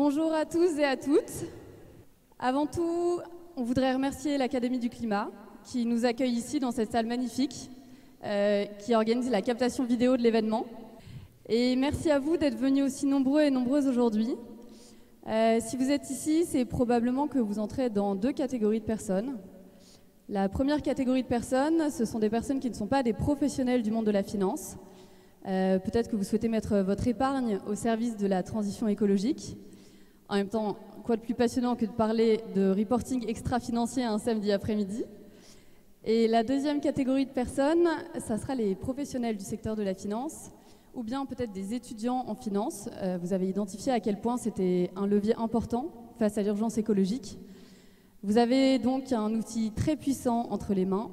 Bonjour à tous et à toutes. Avant tout, on voudrait remercier l'Académie du Climat qui nous accueille ici dans cette salle magnifique, qui organise la captation vidéo de l'événement. Et merci à vous d'être venus aussi nombreux et nombreuses aujourd'hui. Si vous êtes ici, c'est probablement que vous entrez dans deux catégories de personnes. La première catégorie de personnes, ce sont des personnes qui ne sont pas des professionnels du monde de la finance. Peut-être que vous souhaitez mettre votre épargne au service de la transition écologique. En même temps, quoi de plus passionnant que de parler de reporting extra-financier un samedi après-midi. Et la deuxième catégorie de personnes, ça sera les professionnels du secteur de la finance, ou bien peut-être des étudiants en finance. Vous avez identifié à quel point c'était un levier important face à l'urgence écologique. Vous avez donc un outil très puissant entre les mains.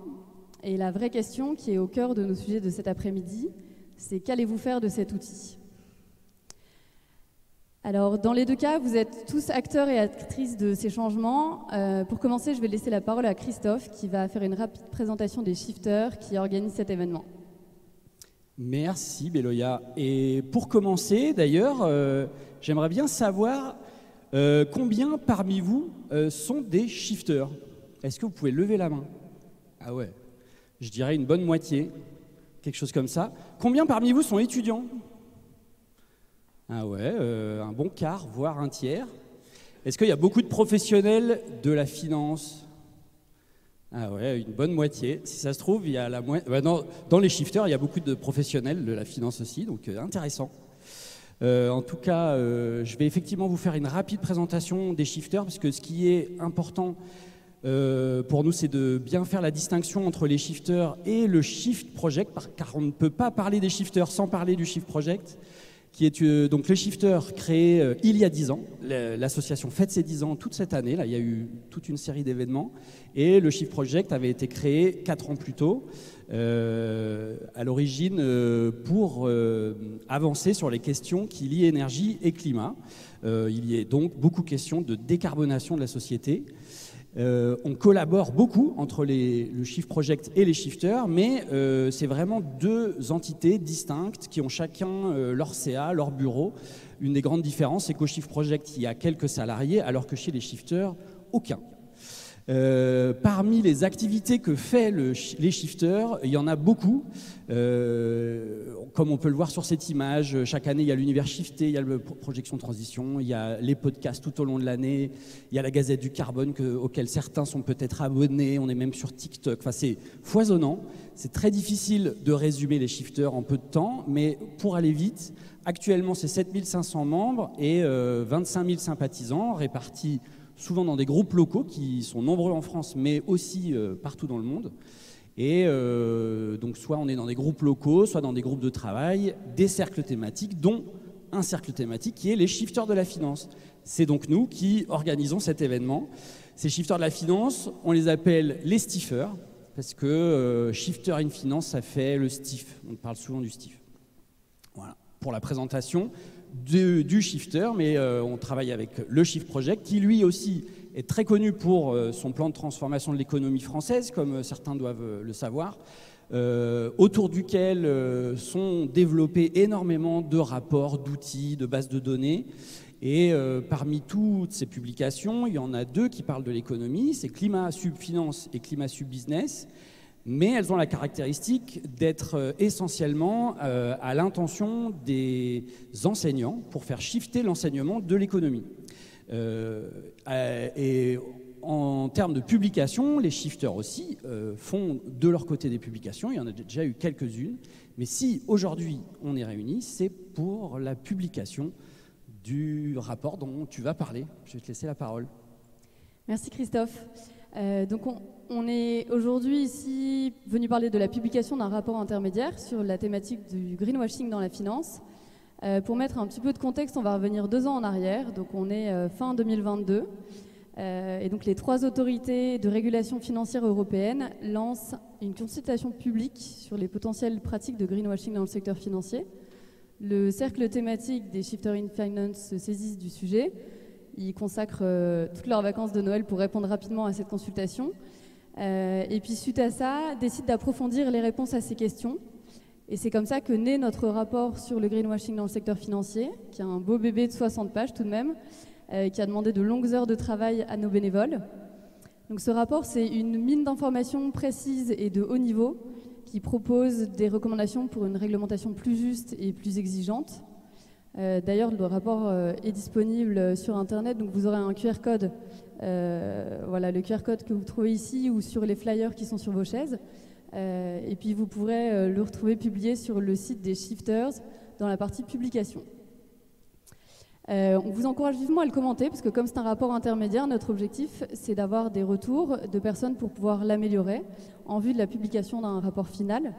Et la vraie question qui est au cœur de nos sujets de cet après-midi, c'est qu'allez-vous faire de cet outil ? Alors, dans les deux cas, vous êtes tous acteurs et actrices de ces changements. Pour commencer, je vais laisser la parole à Christophe, qui va faire une rapide présentation des shifters qui organisent cet événement. Merci Béloya. Et pour commencer, d'ailleurs, j'aimerais bien savoir combien parmi vous sont des shifters. Est-ce que vous pouvez lever la main? Ah ouais, je dirais une bonne moitié, quelque chose comme ça. Combien parmi vous sont étudiants? Ah ouais, un bon quart, voire un tiers. Est-ce qu'il y a beaucoup de professionnels de la finance? Ah ouais, une bonne moitié. Si ça se trouve, il y a la moitié. Dans les shifters, il y a beaucoup de professionnels de la finance aussi, donc intéressant. En tout cas, je vais effectivement vous faire une rapide présentation des shifters, parce que ce qui est important pour nous, c'est de bien faire la distinction entre les shifters et le shift project, car on ne peut pas parler des shifters sans parler du shift project, qui est donc le shifter créé il y a 10 ans. L'association fête ses 10 ans toute cette année. Là, il y a eu toute une série d'événements. Et le Shift Project avait été créé 4 ans plus tôt, à l'origine pour avancer sur les questions qui lient énergie et climat. Il y a donc beaucoup question de décarbonation de la société. On collabore beaucoup entre le Shift Project et les shifters, mais c'est vraiment deux entités distinctes qui ont chacun leur CA, leur bureau. Une des grandes différences, c'est qu'au Shift Project, il y a quelques salariés, alors que chez les shifters, aucun. Parmi les activités que fait les shifters, il y en a beaucoup. Comme on peut le voir sur cette image, chaque année, il y a l'univers shifté, il y a le projection transition, il y a les podcasts tout au long de l'année, il y a la Gazette du Carbone auquel certains sont peut-être abonnés, on est même sur TikTok. Enfin, c'est foisonnant. C'est très difficile de résumer les shifters en peu de temps, mais pour aller vite, actuellement, c'est 7500 membres et 25 000 sympathisants répartis souvent dans des groupes locaux qui sont nombreux en France, mais aussi partout dans le monde. Et donc soit on est dans des groupes locaux, soit dans des groupes de travail, des cercles thématiques, dont un cercle thématique qui est les shifters de la finance. C'est donc nous qui organisons cet événement. Ces shifters de la finance, on les appelle les stiffers, parce que shifter in finance, ça fait le stiff. On parle souvent du stiff. Voilà, pour la présentation du shifter, mais on travaille avec le Shift Project, qui lui aussi est très connu pour son plan de transformation de l'économie française, comme certains doivent le savoir, autour duquel sont développés énormément de rapports, d'outils, de bases de données. Et parmi toutes ces publications, il y en a deux qui parlent de l'économie, c'est Climat Sub Finance et Climat Sub Business. Mais elles ont la caractéristique d'être essentiellement à l'intention des enseignants pour faire shifter l'enseignement de l'économie. Et en termes de publication, les shifters aussi font de leur côté des publications. Il y en a déjà eu quelques-unes. Mais si aujourd'hui on est réunis, c'est pour la publication du rapport dont tu vas parler. Je vais te laisser la parole. Merci Christophe. Donc on est aujourd'hui ici venu parler de la publication d'un rapport intermédiaire sur la thématique du greenwashing dans la finance. Pour mettre un petit peu de contexte, on va revenir 2 ans en arrière, donc on est fin 2022. Et donc les 3 autorités de régulation financière européennes lancent une consultation publique sur les potentielles pratiques de greenwashing dans le secteur financier. Le cercle thématique des Shifters in Finance se saisissent du sujet. Ils consacrent toutes leurs vacances de Noël pour répondre rapidement à cette consultation. Et puis suite à ça, décident d'approfondir les réponses à ces questions. Et c'est comme ça que naît notre rapport sur le greenwashing dans le secteur financier, qui est un beau bébé de 60 pages tout de même, qui a demandé de longues heures de travail à nos bénévoles. Donc ce rapport, c'est une mine d'informations précises et de haut niveau qui propose des recommandations pour une réglementation plus juste et plus exigeante. D'ailleurs, le rapport est disponible sur Internet, donc vous aurez un QR code, voilà, le QR code que vous trouvez ici ou sur les flyers qui sont sur vos chaises. Et puis vous pourrez le retrouver publié sur le site des Shifters dans la partie publication. On vous encourage vivement à le commenter, parce que comme c'est un rapport intermédiaire, notre objectif, c'est d'avoir des retours de personnes pour pouvoir l'améliorer en vue de la publication d'un rapport final.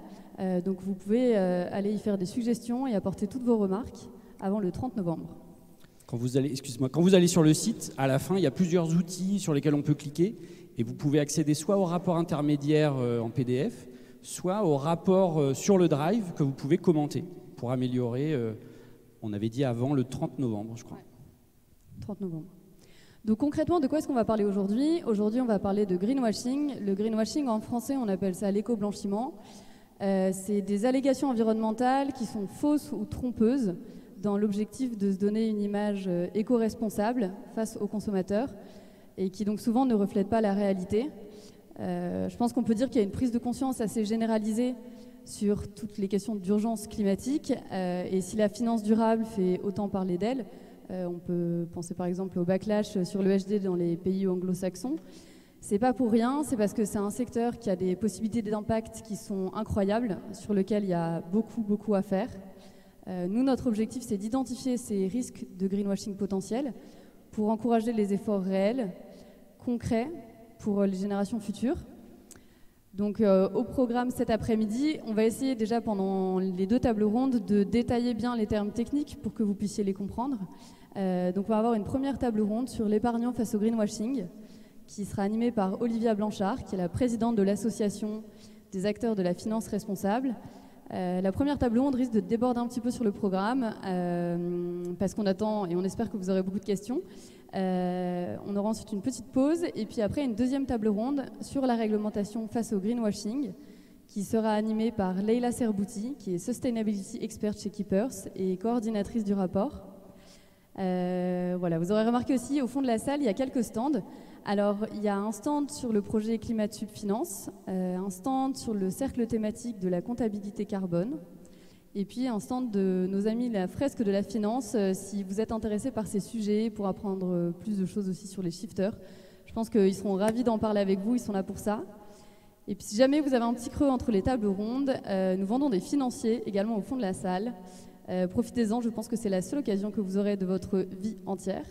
Donc vous pouvez aller y faire des suggestions et apporter toutes vos remarques avant le 30 novembre. Quand vous allez sur le site, à la fin, il y a plusieurs outils sur lesquels on peut cliquer et vous pouvez accéder soit au rapport intermédiaire en PDF, soit au rapport sur le Drive que vous pouvez commenter pour améliorer, on avait dit avant le 30 novembre, je crois. Ouais. 30 novembre. Donc concrètement, de quoi est-ce qu'on va parler aujourd'hui ? Aujourd'hui, on va parler de greenwashing. Le greenwashing, en français, on appelle ça l'éco-blanchiment. C'est des allégations environnementales qui sont fausses ou trompeuses dans l'objectif de se donner une image éco-responsable face aux consommateurs et qui donc souvent ne reflètent pas la réalité. Je pense qu'on peut dire qu'il y a une prise de conscience assez généralisée sur toutes les questions d'urgence climatique et si la finance durable fait autant parler d'elle, on peut penser par exemple au backlash sur l'ESG dans les pays anglo-saxons. C'est pas pour rien, c'est parce que c'est un secteur qui a des possibilités d'impact qui sont incroyables, sur lequel il y a beaucoup à faire. Nous, notre objectif, c'est d'identifier ces risques de greenwashing potentiels pour encourager les efforts réels, concrets, pour les générations futures. Donc, au programme cet après-midi, on va essayer déjà pendant les 2 tables rondes de détailler bien les termes techniques pour que vous puissiez les comprendre. Donc, on va avoir une première table ronde sur l'épargnant face au greenwashing, qui sera animée par Olivia Blanchard, qui est la présidente de l'association des acteurs de la finance responsable. La première table ronde risque de déborder un petit peu sur le programme parce qu'on attend et on espère que vous aurez beaucoup de questions. On aura ensuite une petite pause et puis après une deuxième table ronde sur la réglementation face au greenwashing qui sera animée par Leila Serbouti, qui est Sustainability Expert chez Keepers et coordinatrice du rapport. Voilà, vous aurez remarqué aussi au fond de la salle, il y a quelques stands. Alors, il y a un stand sur le projet ClimatSub Finance, un stand sur le cercle thématique de la comptabilité carbone, et puis un stand de nos amis la fresque de la finance, si vous êtes intéressé par ces sujets, pour apprendre plus de choses aussi sur les shifters. Je pense qu'ils seront ravis d'en parler avec vous, ils sont là pour ça. Et puis si jamais vous avez un petit creux entre les tables rondes, nous vendons des financiers également au fond de la salle. Profitez-en, je pense que c'est la seule occasion que vous aurez de votre vie entière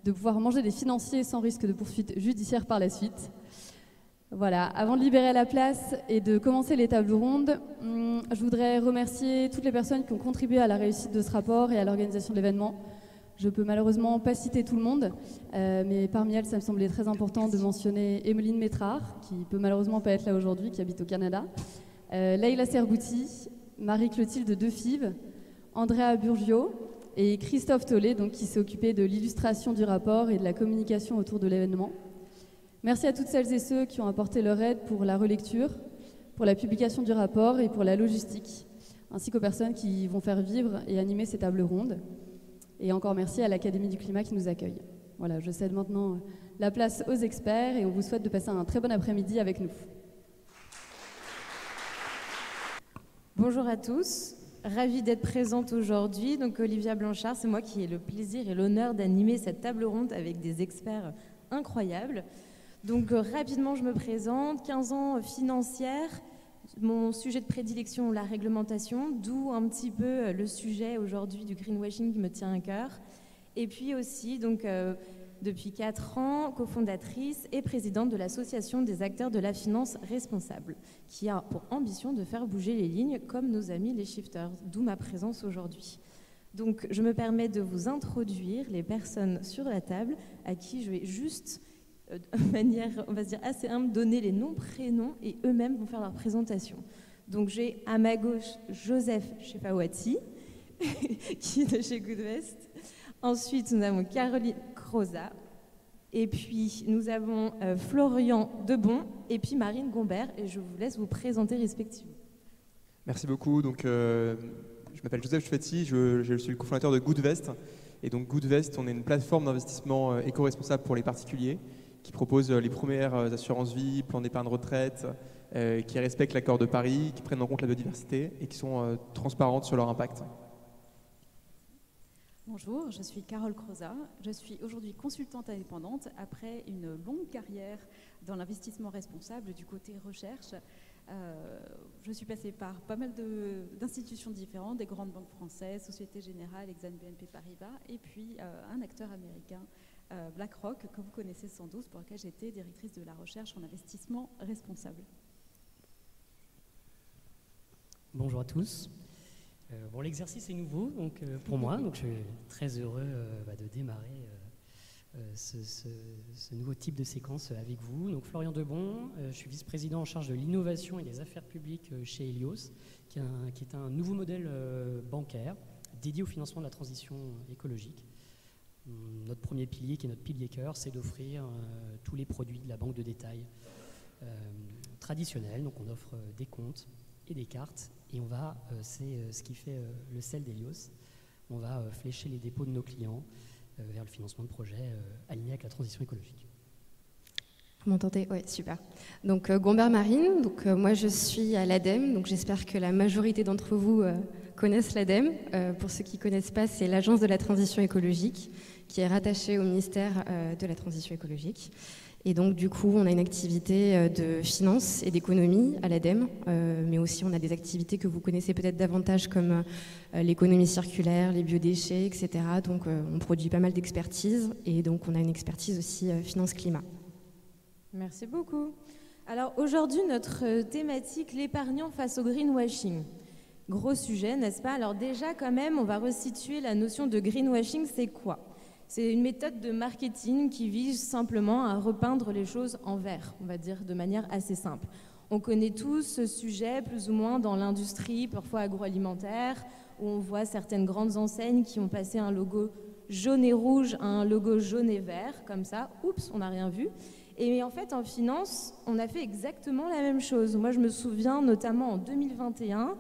de pouvoir manger des financiers sans risque de poursuite judiciaire par la suite. Voilà, avant de libérer la place et de commencer les tables rondes, je voudrais remercier toutes les personnes qui ont contribué à la réussite de ce rapport et à l'organisation de l'événement. Je peux malheureusement pas citer tout le monde, mais parmi elles, ça me semblait très important de mentionner Emeline Métrard, qui peut malheureusement pas être là aujourd'hui, qui habite au Canada, Leila Serbouti, Marie-Clotilde Defive, Andrea Burgio, et Christophe Tollet, donc, qui s'est occupé de l'illustration du rapport et de la communication autour de l'événement. Merci à toutes celles et ceux qui ont apporté leur aide pour la relecture, pour la publication du rapport et pour la logistique, ainsi qu'aux personnes qui vont faire vivre et animer ces tables rondes. Et encore merci à l'Académie du Climat qui nous accueille. Voilà, je cède maintenant la place aux experts et on vous souhaite de passer un très bon après-midi avec nous. Bonjour à tous. Ravie d'être présente aujourd'hui. Donc Olivia Blanchard, c'est moi qui ai le plaisir et l'honneur d'animer cette table ronde avec des experts incroyables. Donc rapidement, je me présente. 15 ans financière. Mon sujet de prédilection, la réglementation, d'où un petit peu le sujet aujourd'hui du greenwashing qui me tient à cœur. Et puis aussi, donc, depuis 4 ans, cofondatrice et présidente de l'association des acteurs de la finance responsable, qui a pour ambition de faire bouger les lignes comme nos amis les shifters, d'où ma présence aujourd'hui. Donc, je me permets de vous introduire les personnes sur la table à qui je vais juste, de manière, on va se dire, assez humble, donner les noms, prénoms et eux-mêmes vont faire leur présentation. Donc, j'ai à ma gauche Joseph Chefawati, qui est de chez Goodvest. Ensuite, nous avons Caroline Croza, et puis nous avons Florian Debon, et puis Marine Gombert, et je vous laisse vous présenter respectivement. Merci beaucoup. Donc, je m'appelle Joseph Chefawati, je suis le cofondateur de Goodvest, Et donc Goodvest, on est une plateforme d'investissement éco-responsable pour les particuliers qui propose les premières assurances vie, plans d'épargne retraite, qui respectent l'accord de Paris, qui prennent en compte la biodiversité et qui sont transparentes sur leur impact. Bonjour, je suis Carole Croza. Je suis aujourd'hui consultante indépendante après une longue carrière dans l'investissement responsable du côté recherche. Je suis passée par pas mal d'institutions différentes, des grandes banques françaises, Société Générale, Exane BNP Paribas, et puis un acteur américain, BlackRock, que vous connaissez sans doute, pour lequel j'étais directrice de la recherche en investissement responsable. Bonjour à tous. Bon, l'exercice est nouveau donc, pour moi, donc je suis très heureux de démarrer ce nouveau type de séquence avec vous. Donc Florian Debon, je suis vice-président en charge de l'innovation et des affaires publiques chez Helios, qui est un nouveau modèle bancaire dédié au financement de la transition écologique. Notre premier pilier, qui est notre pilier cœur, c'est d'offrir tous les produits de la banque de détail traditionnelle. Donc on offre des comptes et des cartes, et on va, c'est ce qui fait le sel d'Helios, on va flécher les dépôts de nos clients vers le financement de projets alignés avec la transition écologique. Vous m'entendez? Oui, super. Donc Gombert Marine, donc moi je suis à l'ADEME, donc j'espère que la majorité d'entre vous connaissent l'ADEME. Pour ceux qui ne connaissent pas, c'est l'Agence de la transition écologique qui est rattachée au ministère de la transition écologique. Et donc, du coup, on a une activité de finance et d'économie à l'ADEME, mais aussi on a des activités que vous connaissez peut-être davantage comme l'économie circulaire, les biodéchets, etc. Donc, on produit pas mal d'expertise et donc on a une expertise aussi finance-climat. Merci beaucoup. Alors, aujourd'hui, notre thématique, l'épargnant face au greenwashing. Gros sujet, n'est-ce pas? Alors déjà, quand même, on va resituer la notion de greenwashing, c'est quoi? C'est une méthode de marketing qui vise simplement à repeindre les choses en vert, on va dire de manière assez simple. On connaît tous ce sujet, plus ou moins, dans l'industrie, parfois agroalimentaire, où on voit certaines grandes enseignes qui ont passé un logo jaune et rouge à un logo jaune et vert, comme ça. Oups, on n'a rien vu. Et en fait, en finance, on a fait exactement la même chose. Moi, je me souviens, notamment en 2021,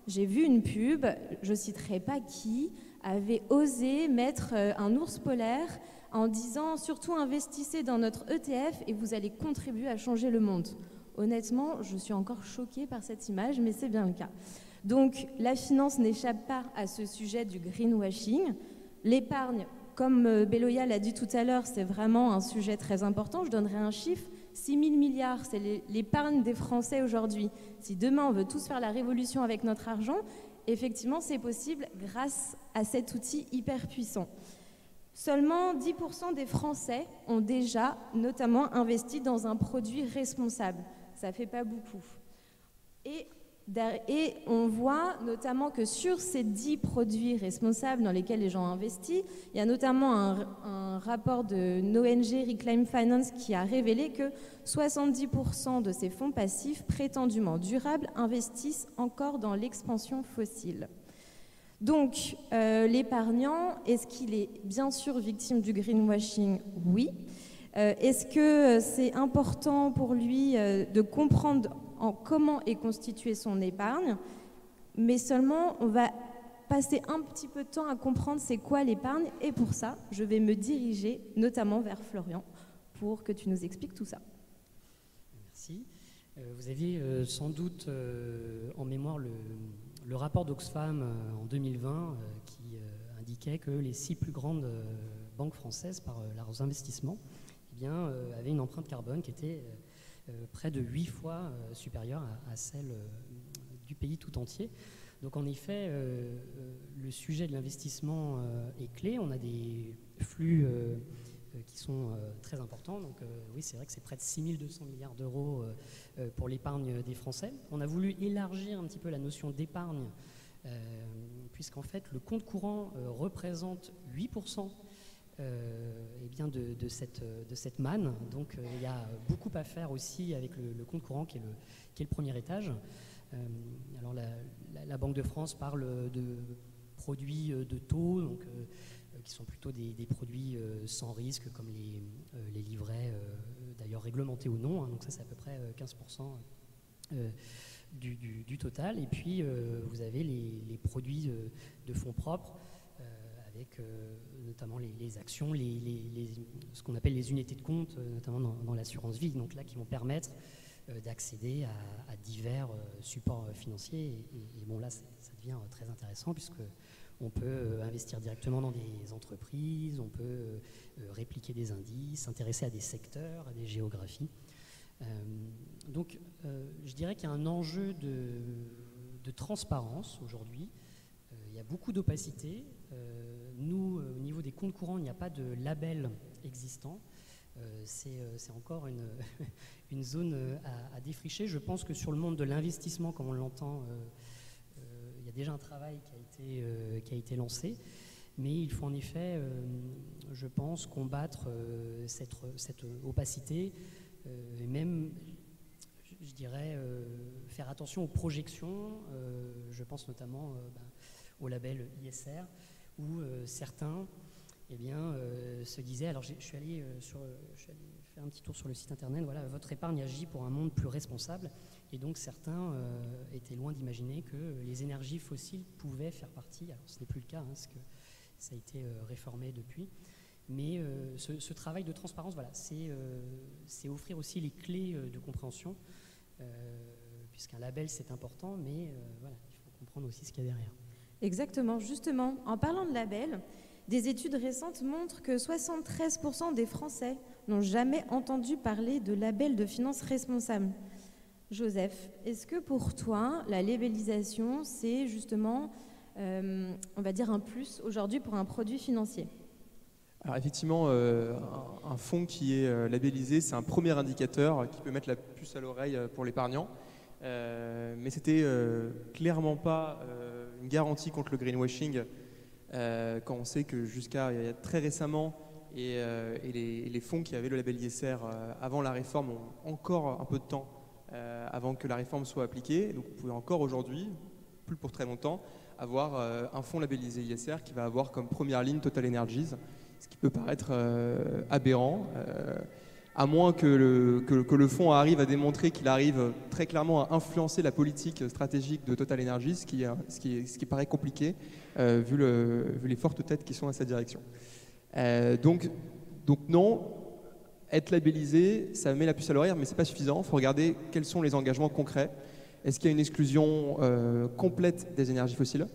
j'ai vu une pub, je ne citerai pas qui, avait osé mettre un ours polaire en disant « Surtout investissez dans notre ETF et vous allez contribuer à changer le monde ». Honnêtement, je suis encore choquée par cette image, mais c'est bien le cas. Donc, la finance n'échappe pas à ce sujet du greenwashing. L'épargne, comme Beloya l'a dit tout à l'heure, c'est vraiment un sujet très important. Je donnerai un chiffre, 6 000 milliards, c'est l'épargne des Français aujourd'hui. Si demain on veut tous faire la révolution avec notre argent, effectivement, c'est possible grâce à cet outil hyper puissant. Seulement 10% des Français ont déjà notamment investi dans un produit responsable. Ça ne fait pas beaucoup. Et on voit notamment que sur ces 10 produits responsables dans lesquels les gens ont investi, il y a notamment un rapport d'une ONG Reclaim Finance qui a révélé que 70% de ces fonds passifs prétendument durables investissent encore dans l'expansion fossile. Donc, l'épargnant, est-ce qu'il est bien sûr victime du greenwashing? Oui. Est-ce que c'est important pour lui de comprendre comment est constituée son épargne? Mais seulement, on va passer un petit peu de temps à comprendre c'est quoi l'épargne. Et pour ça, je vais me diriger notamment vers Florian pour que tu nous expliques tout ça. Merci. Vous aviez sans doute en mémoire le rapport d'Oxfam en 2020 qui indiquait que les 6 plus grandes banques françaises par leurs investissements avaient une empreinte carbone qui était près de 8 fois supérieure à celle du pays tout entier. Donc en effet, le sujet de l'investissement est clé. On a des flux qui sont très importants. Donc oui, c'est vrai que c'est près de 6 200 milliards d'euros pour l'épargne des Français. On a voulu élargir un petit peu la notion d'épargne, puisqu'en fait, le compte courant représente 8% de cette manne. Donc il y a beaucoup à faire aussi avec le compte courant qui est le premier étage. Alors la Banque de France parle de produits de taux, donc, qui sont plutôt des produits sans risque, comme les livrets, d'ailleurs réglementés ou non, hein, donc ça c'est à peu près 15% du total. Et puis vous avez les produits de fonds propres, avec notamment les actions, ce qu'on appelle les unités de compte, notamment dans l'assurance vie, donc là qui vont permettre d'accéder à divers supports financiers. Et bon, là, ça devient très intéressant puisque on peut investir directement dans des entreprises, on peut répliquer des indices, s'intéresser à des secteurs, à des géographies. Donc, je dirais qu'il y a un enjeu de transparence aujourd'hui. Il y a beaucoup d'opacité. Nous, au niveau des comptes courants, il n'y a pas de label existant. C'est encore une zone à défricher. Je pense que sur le monde de l'investissement, comme on l'entend, il y a déjà un travail qui a été lancé. Mais il faut en effet, je pense, combattre cette opacité et même, je dirais, faire attention aux projections. Je pense notamment au label ISR, où certains se disaient, alors je suis allé faire un petit tour sur le site internet, voilà, votre épargne agit pour un monde plus responsable, et donc certains étaient loin d'imaginer que les énergies fossiles pouvaient faire partie, alors ce n'est plus le cas, parce que ça a été réformé depuis, mais ce travail de transparence, voilà, c'est offrir aussi les clés de compréhension, puisqu'un label c'est important, mais voilà, il faut comprendre aussi ce qu'il y a derrière. Exactement, justement, en parlant de label, des études récentes montrent que 73% des Français n'ont jamais entendu parler de label de finances responsables. Joseph, est-ce que pour toi, la labellisation, c'est justement, on va dire, un plus aujourd'hui pour un produit financier ? Alors effectivement, un fonds qui est labellisé, c'est un premier indicateur qui peut mettre la puce à l'oreille pour l'épargnant. Mais c'était clairement pas une garantie contre le greenwashing quand on sait que jusqu'à il y a très récemment et les fonds qui avaient le label ISR avant la réforme ont encore un peu de temps avant que la réforme soit appliquée. Donc vous pouvez encore aujourd'hui, plus pour très longtemps, avoir un fonds labellisé ISR qui va avoir comme première ligne Total Energies, ce qui peut paraître aberrant. À moins que le fonds arrive à démontrer qu'il arrive très clairement à influencer la politique stratégique de Total Energies, ce qui paraît compliqué vu les fortes têtes qui sont à sa direction. Donc non, être labellisé, ça met la puce à l'oreille, mais ce n'est pas suffisant. Il faut regarder quels sont les engagements concrets. Est-ce qu'il y a une exclusion complète des énergies fossiles ?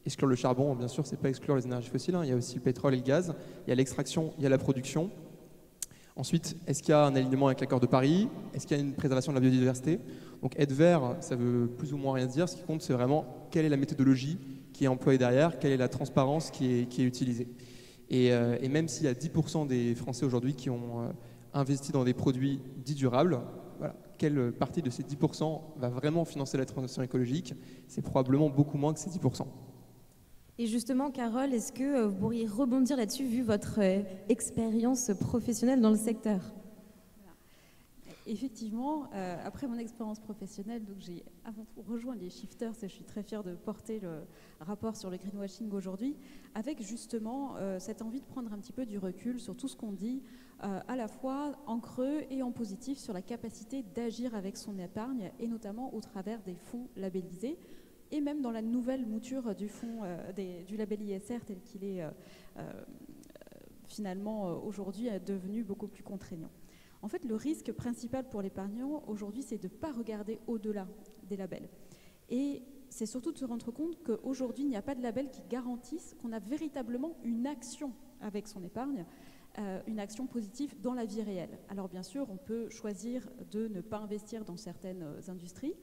Exclure le charbon, bien sûr, ce n'est pas exclure les énergies fossiles. Il y a aussi le pétrole et le gaz. Il y a l'extraction, il y a la production. Ensuite, est-ce qu'il y a un alignement avec l'accord de Paris ? Est-ce qu'il y a une préservation de la biodiversité ? Donc être vert, ça veut plus ou moins rien dire. Ce qui compte, c'est vraiment quelle est la méthodologie qui est employée derrière, quelle est la transparence qui est utilisée. Et même s'il y a 10% des Français aujourd'hui qui ont investi dans des produits dits durables, voilà, quelle partie de ces 10% va vraiment financer la transition écologique ? C'est probablement beaucoup moins que ces 10%. Et justement, Carole, est-ce que vous pourriez rebondir là-dessus, vu votre expérience professionnelle dans le secteur ? Effectivement, après mon expérience professionnelle, donc j'ai avant tout rejoint les shifters et je suis très fière de porter le rapport sur le greenwashing aujourd'hui, avec justement cette envie de prendre un petit peu du recul sur tout ce qu'on dit, à la fois en creux et en positif, sur la capacité d'agir avec son épargne, et notamment au travers des fonds labellisés, et même dans la nouvelle mouture du fonds du label ISR tel qu'il est finalement aujourd'hui devenu beaucoup plus contraignant. En fait, le risque principal pour l'épargnant aujourd'hui, c'est de ne pas regarder au-delà des labels. Et c'est surtout de se rendre compte qu'aujourd'hui, il n'y a pas de label qui garantisse qu'on a véritablement une action avec son épargne, une action positive dans la vie réelle. Alors bien sûr, on peut choisir de ne pas investir dans certaines industries,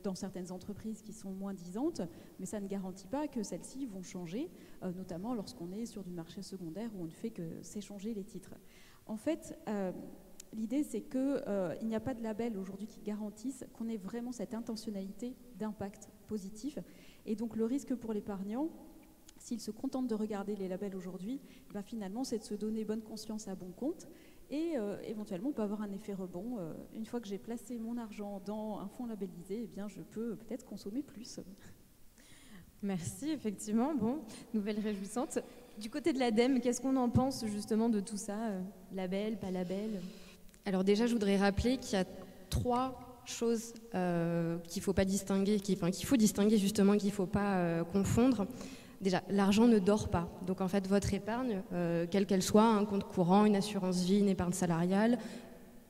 dans certaines entreprises qui sont moins disantes, mais ça ne garantit pas que celles-ci vont changer, notamment lorsqu'on est sur du marché secondaire où on ne fait que s'échanger les titres. En fait, l'idée c'est qu'il n'y a pas de label aujourd'hui qui garantisse qu'on ait vraiment cette intentionnalité d'impact positif. Et donc le risque pour l'épargnant, s'il se contente de regarder les labels aujourd'hui, ben finalement c'est de se donner bonne conscience à bon compte et éventuellement on peut avoir un effet rebond. Une fois que j'ai placé mon argent dans un fonds labellisé, eh bien, je peux peut-être consommer plus. Merci, effectivement. Bon, nouvelle réjouissante. Du côté de l'ADEME, qu'est-ce qu'on en pense justement de tout ça ? Label, pas label ? Alors déjà, je voudrais rappeler qu'il y a 3 choses qu'il ne faut pas distinguer, qu'il faut distinguer justement, qu'il ne faut pas confondre. Déjà, l'argent ne dort pas. Donc en fait, votre épargne, quelle qu'elle soit, un compte courant, une assurance vie, une épargne salariale,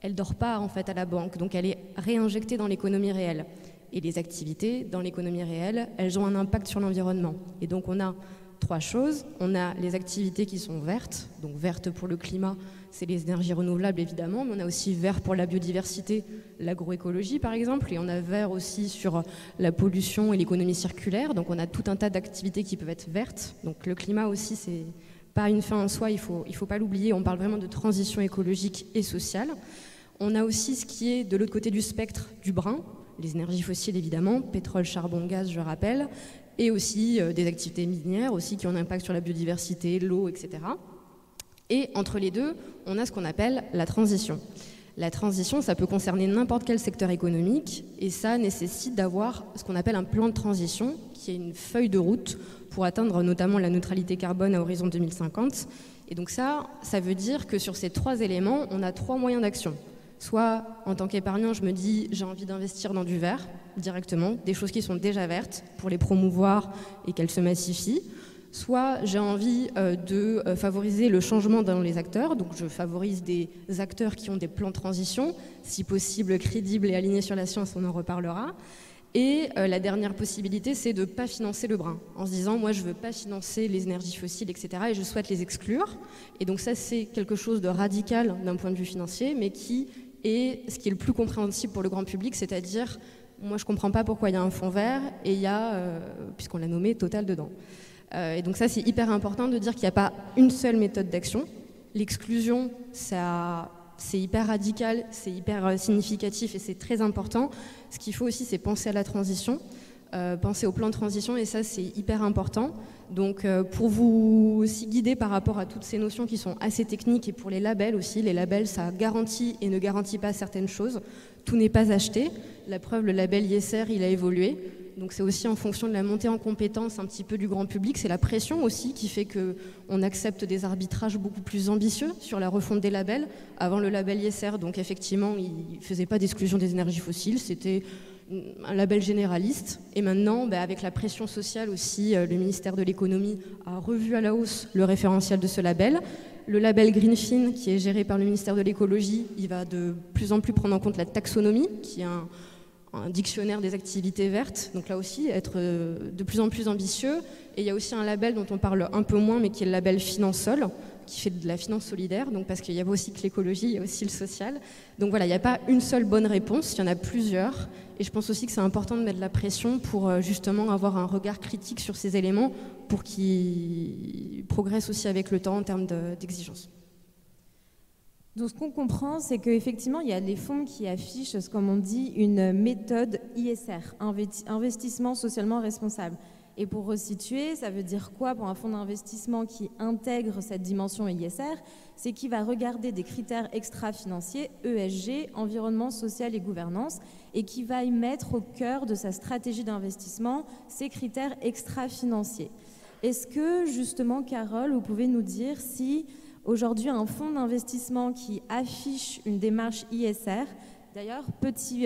elle ne dort pas en fait à la banque. Donc elle est réinjectée dans l'économie réelle. Et les activités dans l'économie réelle, elles ont un impact sur l'environnement. Et donc on a 3 choses. On a les activités qui sont vertes. Donc vertes pour le climat, c'est les énergies renouvelables évidemment, mais on a aussi vert pour la biodiversité, l'agroécologie par exemple, et on a vert aussi sur la pollution et l'économie circulaire. Donc on a tout un tas d'activités qui peuvent être vertes. Donc le climat aussi, c'est pas une fin en soi, il faut pas l'oublier. On parle vraiment de transition écologique et sociale. On a aussi ce qui est de l'autre côté du spectre du brun, les énergies fossiles évidemment, pétrole, charbon, gaz, je rappelle, et aussi des activités minières aussi qui ont un impact sur la biodiversité, l'eau, etc. Et entre les deux, on a ce qu'on appelle la transition. La transition, ça peut concerner n'importe quel secteur économique et ça nécessite d'avoir ce qu'on appelle un plan de transition, qui est une feuille de route pour atteindre notamment la neutralité carbone à horizon 2050. Et donc ça veut dire que sur ces 3 éléments, on a 3 moyens d'action. Soit, en tant qu'épargnant, je me dis j'ai envie d'investir dans du vert directement, des choses qui sont déjà vertes pour les promouvoir et qu'elles se massifient. Soit j'ai envie de favoriser le changement dans les acteurs, donc je favorise des acteurs qui ont des plans de transition, si possible crédibles et alignés sur la science, on en reparlera. Et la dernière possibilité, c'est de ne pas financer le brun, en se disant moi je ne veux pas financer les énergies fossiles, etc. et je souhaite les exclure. Et donc ça c'est quelque chose de radical d'un point de vue financier, mais qui est ce qui est le plus compréhensible pour le grand public, c'est-à-dire moi je ne comprends pas pourquoi il y a un fonds vert et il y a, puisqu'on l'a nommé, Total dedans. Et donc ça, c'est hyper important de dire qu'il n'y a pas une seule méthode d'action. L'exclusion, c'est hyper radical, c'est hyper significatif et c'est très important. Ce qu'il faut aussi, c'est penser à la transition, penser au plan de transition et ça, c'est hyper important. Donc pour vous aussi guider par rapport à toutes ces notions qui sont assez techniques et pour les labels aussi, les labels, ça garantit et ne garantit pas certaines choses. Tout n'est pas acheté. La preuve, le label ISR, il a évolué. Donc c'est aussi en fonction de la montée en compétence un petit peu du grand public. C'est la pression aussi qui fait qu'on accepte des arbitrages beaucoup plus ambitieux sur la refonte des labels. Avant le label ISR, donc effectivement, il ne faisait pas d'exclusion des énergies fossiles. C'était un label généraliste. Et maintenant, avec la pression sociale aussi, le ministère de l'économie a revu à la hausse le référentiel de ce label. Le label Greenfin, qui est géré par le ministère de l'écologie, il va de plus en plus prendre en compte la taxonomie, qui est un dictionnaire des activités vertes, donc là aussi être de plus en plus ambitieux. Et il y a aussi un label dont on parle un peu moins, mais qui est le label Finansol, qui fait de la finance solidaire, donc parce qu'il y a aussi que l'écologie, il y a aussi le social. Donc voilà, il n'y a pas une seule bonne réponse, il y en a plusieurs. Et je pense aussi que c'est important de mettre de la pression pour justement avoir un regard critique sur ces éléments pour qu'ils progressent aussi avec le temps en termes d'exigence. Donc ce qu'on comprend, c'est qu'effectivement, il y a des fonds qui affichent, comme on dit, une méthode ISR, investissement socialement responsable. Et pour resituer, ça veut dire quoi pour un fonds d'investissement qui intègre cette dimension ISR? C'est qu'il va regarder des critères extra-financiers, ESG, environnement, social et gouvernance, et qui va y mettre au cœur de sa stratégie d'investissement ces critères extra-financiers. Est-ce que, justement, Carole, vous pouvez nous dire si aujourd'hui un fonds d'investissement qui affiche une démarche ISR, d'ailleurs, petit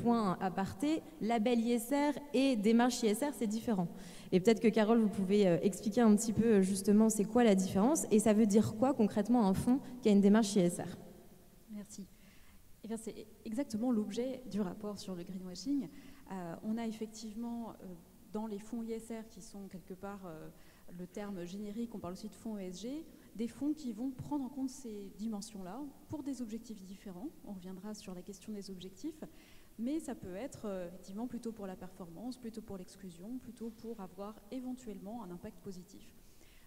point aparté, label ISR et démarche ISR, c'est différent. Et peut-être que Carole, vous pouvez expliquer un petit peu justement c'est quoi la différence et ça veut dire quoi concrètement un fonds qui a une démarche ISR? Merci. Eh bien, c'est exactement l'objet du rapport sur le greenwashing. On a effectivement dans les fonds ISR qui sont quelque part le terme générique, on parle aussi de fonds ESG, des fonds qui vont prendre en compte ces dimensions-là pour des objectifs différents. On reviendra sur la question des objectifs, mais ça peut être effectivement plutôt pour la performance, plutôt pour l'exclusion, plutôt pour avoir éventuellement un impact positif.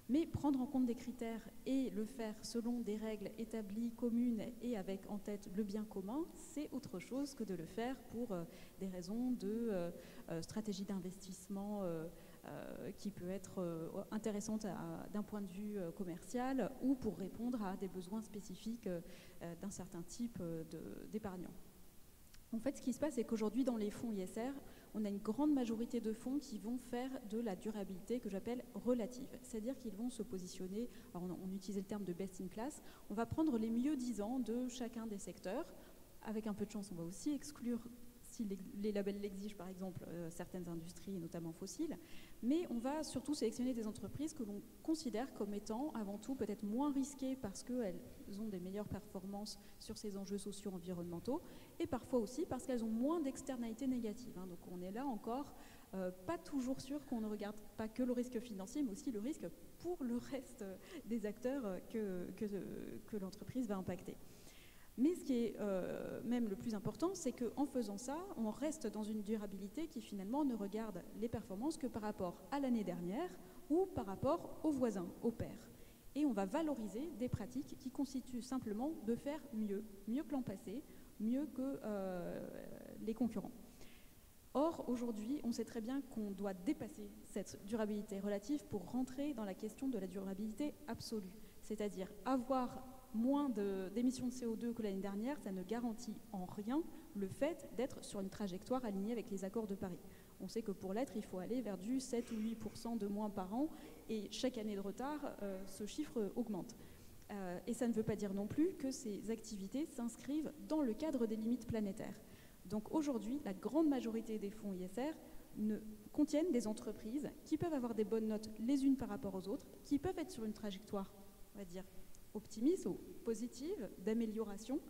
Mais prendre en compte des critères et le faire selon des règles établies, communes et avec en tête le bien commun, c'est autre chose que de le faire pour des raisons de stratégie d'investissement qui peut être intéressante d'un point de vue commercial ou pour répondre à des besoins spécifiques d'un certain type d'épargnants. En fait, ce qui se passe, c'est qu'aujourd'hui, dans les fonds ISR, on a une grande majorité de fonds qui vont faire de la durabilité que j'appelle relative. C'est-à-dire qu'ils vont se positionner, alors on utilise le terme de best in class, on va prendre les mieux disants de chacun des secteurs. Avec un peu de chance, on va aussi exclure si les labels l'exigent, par exemple, certaines industries, notamment fossiles, mais on va surtout sélectionner des entreprises que l'on considère comme étant avant tout peut-être moins risquées parce qu'elles ont des meilleures performances sur ces enjeux sociaux environnementaux, et parfois aussi parce qu'elles ont moins d'externalités négatives. Donc on est là encore pas toujours sûr qu'on ne regarde pas que le risque financier, mais aussi le risque pour le reste des acteurs que l'entreprise va impacter. Mais ce qui est même le plus important, c'est qu'en faisant ça, on reste dans une durabilité qui finalement ne regarde les performances que par rapport à l'année dernière ou par rapport aux voisins, aux pairs. Et on va valoriser des pratiques qui constituent simplement de faire mieux que l'an passé, mieux que les concurrents. Or, aujourd'hui, on sait très bien qu'on doit dépasser cette durabilité relative pour rentrer dans la question de la durabilité absolue, c'est-à-dire avoir moins d'émissions de CO2 que l'année dernière, ça ne garantit en rien le fait d'être sur une trajectoire alignée avec les accords de Paris. On sait que pour l'être, il faut aller vers du 7 ou 8% de moins par an, et chaque année de retard, ce chiffre augmente. Et ça ne veut pas dire non plus que ces activités s'inscrivent dans le cadre des limites planétaires. Donc aujourd'hui, la grande majorité des fonds ISR contiennent des entreprises qui peuvent avoir des bonnes notes les unes par rapport aux autres, qui peuvent être sur une trajectoire, on va dire, optimiste ou positive d'amélioration,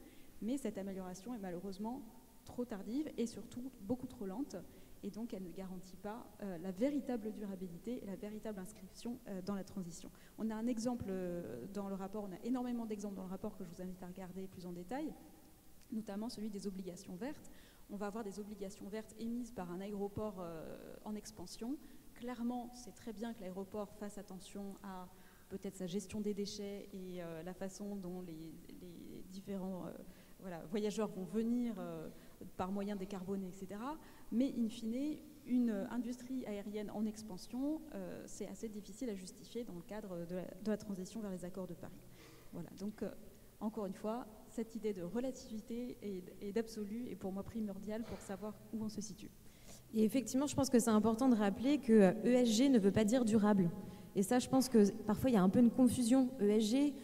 mais cette amélioration est malheureusement trop tardive et surtout beaucoup trop lente, et donc elle ne garantit pas la véritable durabilité et la véritable inscription dans la transition. On a un exemple dans le rapport, on a énormément d'exemples dans le rapport que je vous invite à regarder plus en détail, notamment celui des obligations vertes. On va avoir des obligations vertes émises par un aéroport en expansion. Clairement, c'est très bien que l'aéroport fasse attention à peut-être sa gestion des déchets et la façon dont les différents voyageurs vont venir par moyens décarbonés, etc. Mais in fine, une industrie aérienne en expansion, c'est assez difficile à justifier dans le cadre de la transition vers les accords de Paris. Voilà, donc encore une fois, cette idée de relativité et d'absolu est pour moi primordiale pour savoir où on se situe. Et effectivement, je pense que c'est important de rappeler que ESG ne veut pas dire durable. Et ça, je pense que parfois, il y a un peu une confusion. ESG,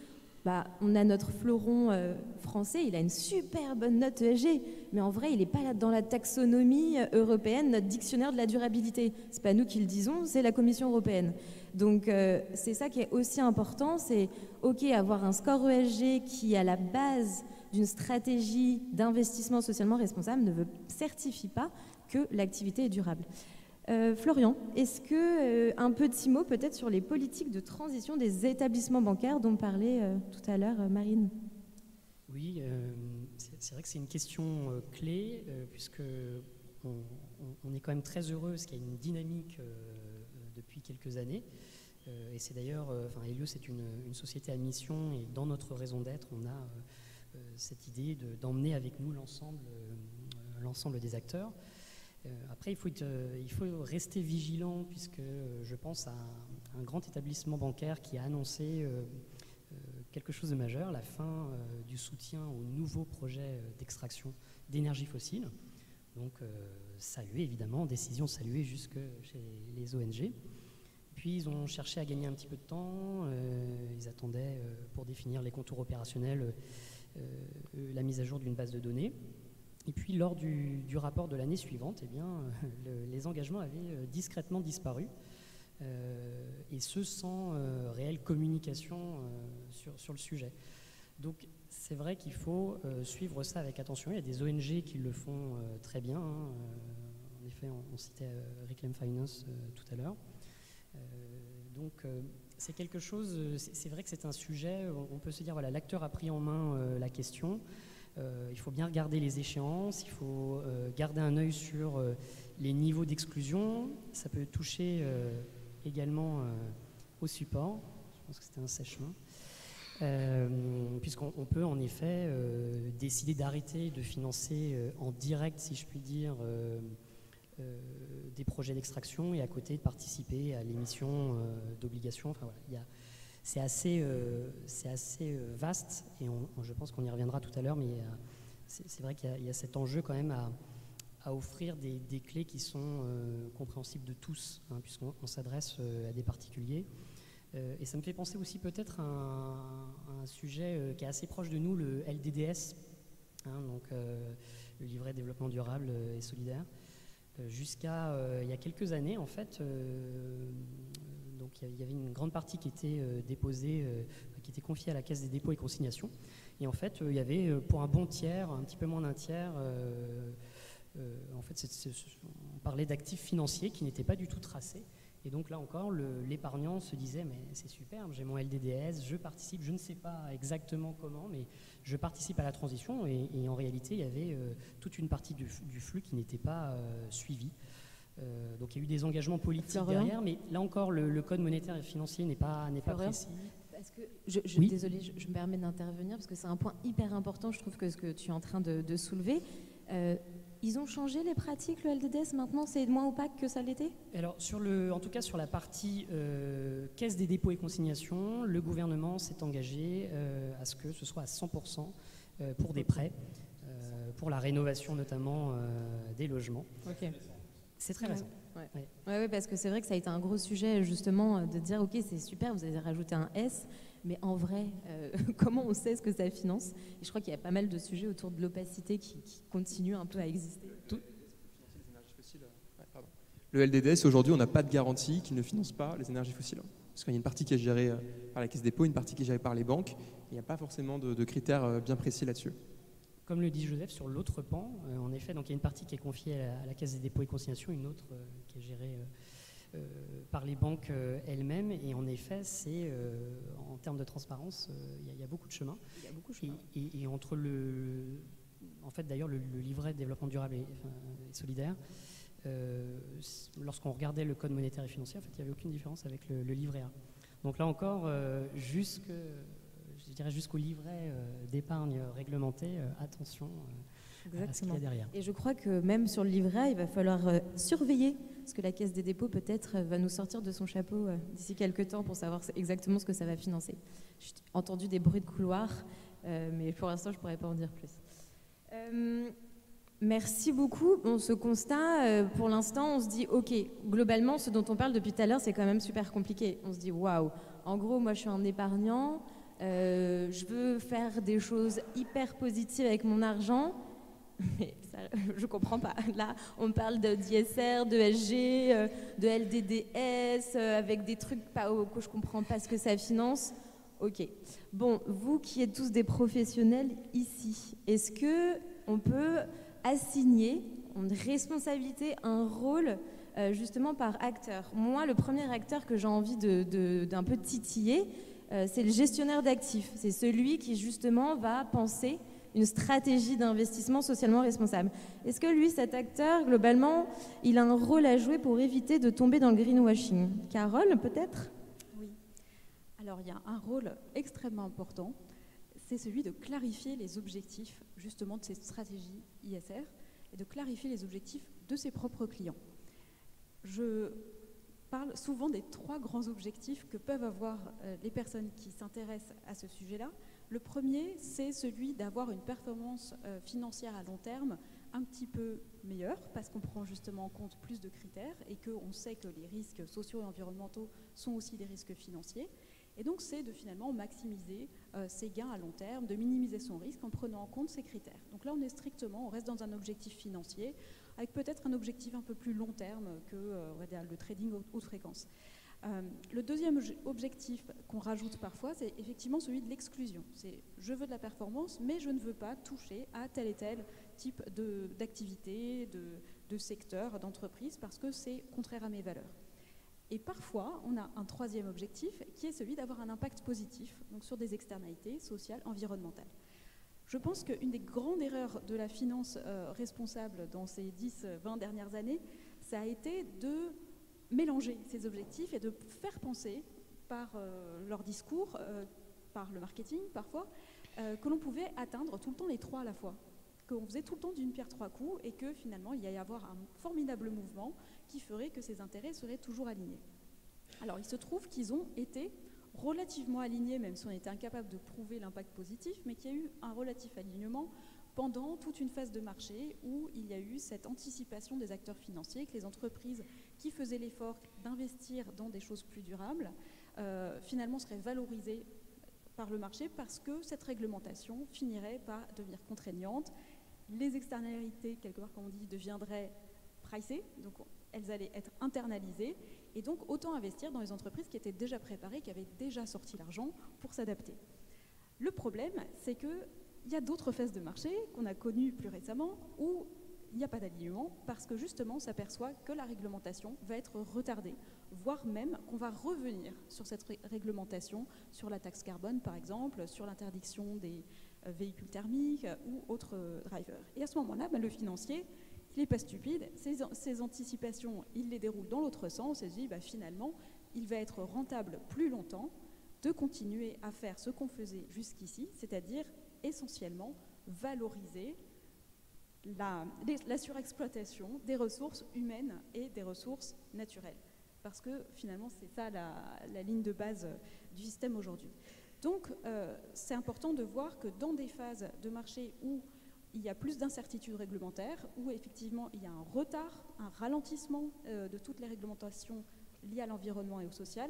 on a notre fleuron français, il a une super bonne note ESG, mais en vrai, il n'est pas là dans la taxonomie européenne, notre dictionnaire de la durabilité. Ce n'est pas nous qui le disons, c'est la Commission européenne. Donc, c'est ça qui est aussi important, c'est OK, avoir un score ESG qui est à la base d'une stratégie d'investissement socialement responsable ne certifie pas que l'activité est durable. Florian, est-ce que un petit mot peut-être sur les politiques de transition des établissements bancaires dont parlait tout à l'heure Marine? Oui, c'est vrai que c'est une question clé puisque on est quand même très heureux parce qu'il y a une dynamique depuis quelques années et c'est d'ailleurs, Helios est une société à mission et dans notre raison d'être, on a cette idée d'emmener avec nous l'ensemble des acteurs. Après, il faut rester vigilant puisque je pense à un grand établissement bancaire qui a annoncé quelque chose de majeur, la fin du soutien aux nouveaux projets d'extraction d'énergie fossile. Donc, salué évidemment, décision saluée jusque chez les ONG. Puis, ils ont cherché à gagner un petit peu de temps. Ils attendaient pour définir les contours opérationnels la mise à jour d'une base de données. Et puis, lors du rapport de l'année suivante, les engagements avaient discrètement disparu, et ce sans réelle communication sur le sujet. Donc, c'est vrai qu'il faut suivre ça avec attention. Il y a des ONG qui le font très bien. En effet, on citait Reclaim Finance tout à l'heure. Donc, c'est quelque chose, c'est vrai que c'est un sujet, on peut se dire, voilà, l'acteur a pris en main la question. Il faut bien regarder les échéances, il faut garder un œil sur les niveaux d'exclusion. Ça peut toucher également au support. Je pense que c'était un sèche-main. Puisqu'on peut en effet décider d'arrêter de financer en direct, si je puis dire, des projets d'extraction et à côté de participer à l'émission d'obligations. Enfin, voilà, c'est assez vaste et je pense qu'on y reviendra tout à l'heure, mais c'est vrai qu'il y a cet enjeu quand même à offrir des clés qui sont compréhensibles de tous, puisqu'on s'adresse à des particuliers. Et ça me fait penser aussi peut-être à un sujet qui est assez proche de nous, le LDDS, donc le livret développement durable et solidaire. Jusqu'à il y a quelques années, en fait, donc il y avait une grande partie qui était déposée, qui était confiée à la Caisse des dépôts et consignations. Et en fait, il y avait pour un bon tiers, un petit peu moins d'un tiers, en fait, on parlait d'actifs financiers qui n'étaient pas du tout tracés. Et donc là encore, l'épargnant se disait, mais c'est superbe, j'ai mon LDDS, je participe, je ne sais pas exactement comment, mais je participe à la transition. Et en réalité, il y avait toute une partie du flux qui n'était pas suivie. Donc il y a eu des engagements politiques derrière, mais là encore, le code monétaire et financier n'est pas précis. Parce que Oui. Désolée, je me permets d'intervenir parce que c'est un point hyper important, je trouve, que ce que tu es en train de soulever. Ils ont changé les pratiques, le LDDS, maintenant c'est moins opaque que ça l'était? Alors, en tout cas sur la partie Caisse des dépôts et consignations, le gouvernement s'est engagé à ce que ce soit à 100% pour des prêts, pour la rénovation notamment des logements. Ok. C'est très récent. Ouais, parce que c'est vrai que ça a été un gros sujet justement de dire ok, c'est super, vous avez rajouté un S, mais en vrai, comment on sait ce que ça finance? Et je crois qu'il y a pas mal de sujets autour de l'opacité qui continuent un peu à exister. Le LDDS, aujourd'hui, on n'a pas de garantie qu'il ne finance pas les énergies fossiles. Parce qu'il y a une partie qui est gérée par la Caisse des dépôts, une partie qui est gérée par les banques. Il n'y a pas forcément de critères bien précis là-dessus. Comme le dit Joseph, sur l'autre pan, en effet, donc il y a une partie qui est confiée à la Caisse des dépôts et consignations, une autre qui est gérée par les banques elles-mêmes. Et en effet, en termes de transparence, il y a beaucoup de chemin. Il y a beaucoup de chemin. Et entre en fait, d'ailleurs, le livret de développement durable et solidaire, lorsqu'on regardait le code monétaire et financier, en fait, il n'y avait aucune différence avec le livret A. Donc là encore, je dirais jusqu'au livret d'épargne réglementé, attention à ce qu'il y a derrière. Et je crois que même sur le livret A, il va falloir surveiller, parce que la Caisse des dépôts peut-être va nous sortir de son chapeau d'ici quelques temps pour savoir exactement ce que ça va financer. J'ai entendu des bruits de couloir, mais pour l'instant, je ne pourrais pas en dire plus. Merci beaucoup. Bon, ce constat, pour l'instant, on se dit, ok, globalement, ce dont on parle depuis tout à l'heure, c'est quand même super compliqué. On se dit, waouh, en gros, moi, je suis un épargnant, je veux faire des choses hyper positives avec mon argent, mais ça, je comprends pas. Là, on parle d'ISR, de SG, de LDDS, avec des trucs que je comprends pas ce que ça finance. Ok. Bon, vous qui êtes tous des professionnels ici, est-ce que on peut assigner une responsabilité, un rôle justement par acteur? Moi, le premier acteur que j'ai envie d'un peu titiller, c'est le gestionnaire d'actifs. C'est celui qui justement va penser une stratégie d'investissement socialement responsable. Est-ce que lui, cet acteur, globalement, il a un rôle à jouer pour éviter de tomber dans le greenwashing? Carole, peut-être? Oui. Alors, il y a un rôle extrêmement important, c'est celui de clarifier les objectifs justement de ces stratégies ISR et de clarifier les objectifs de ses propres clients. Je parle souvent des 3 grands objectifs que peuvent avoir les personnes qui s'intéressent à ce sujet-là. Le premier, c'est celui d'avoir une performance financière à long terme un petit peu meilleure, parce qu'on prend justement en compte plus de critères et qu'on sait que les risques sociaux et environnementaux sont aussi des risques financiers. Et donc, c'est de finalement maximiser ses gains à long terme, de minimiser son risque en prenant en compte ces critères. Donc là, on reste dans un objectif financier, avec peut-être un objectif un peu plus long terme que le trading haute fréquence. Le deuxième objectif qu'on rajoute parfois, c'est effectivement celui de l'exclusion. C'est je veux de la performance, mais je ne veux pas toucher à tel et tel type d'activité, de secteur, d'entreprise, parce que c'est contraire à mes valeurs. Et parfois, on a un troisième objectif qui est celui d'avoir un impact positif donc sur des externalités sociales, environnementales. Je pense qu'une des grandes erreurs de la finance responsable dans ces 10-20 dernières années, ça a été de mélanger ces objectifs et de faire penser par leur discours, par le marketing parfois, que l'on pouvait atteindre tout le temps les 3 à la fois. Qu'on faisait tout le temps d'une pierre 3 coups et que finalement il y allait y avoir un formidable mouvement qui ferait que ces intérêts seraient toujours alignés. Alors il se trouve qu'ils ont été relativement alignés, même si on était incapable de prouver l'impact positif, mais qu'il y a eu un relatif alignement pendant toute une phase de marché où il y a eu cette anticipation des acteurs financiers, que les entreprises qui faisaient l'effort d'investir dans des choses plus durables, finalement seraient valorisées par le marché parce que cette réglementation finirait par devenir contraignante Les externalités, quelque part, comme on dit, deviendraient pricées, donc elles allaient être internalisées, et donc autant investir dans les entreprises qui étaient déjà préparées, qui avaient déjà sorti l'argent pour s'adapter. Le problème, c'est qu'il y a d'autres phases de marché qu'on a connues plus récemment où il n'y a pas d'alignement parce que justement on s'aperçoit que la réglementation va être retardée, voire même qu'on va revenir sur cette réglementation, sur la taxe carbone par exemple, sur l'interdiction des véhicules thermiques ou autres drivers. Et à ce moment-là, le financier, il n'est pas stupide, ces anticipations, il les déroule dans l'autre sens et se dit finalement, il va être rentable plus longtemps de continuer à faire ce qu'on faisait jusqu'ici, c'est-à-dire essentiellement valoriser la surexploitation des ressources humaines et des ressources naturelles. Parce que finalement, c'est ça la ligne de base du système aujourd'hui. Donc, c'est important de voir que dans des phases de marché où il y a plus d'incertitudes réglementaires, où effectivement il y a un retard, un ralentissement de toutes les réglementations liées à l'environnement et au social,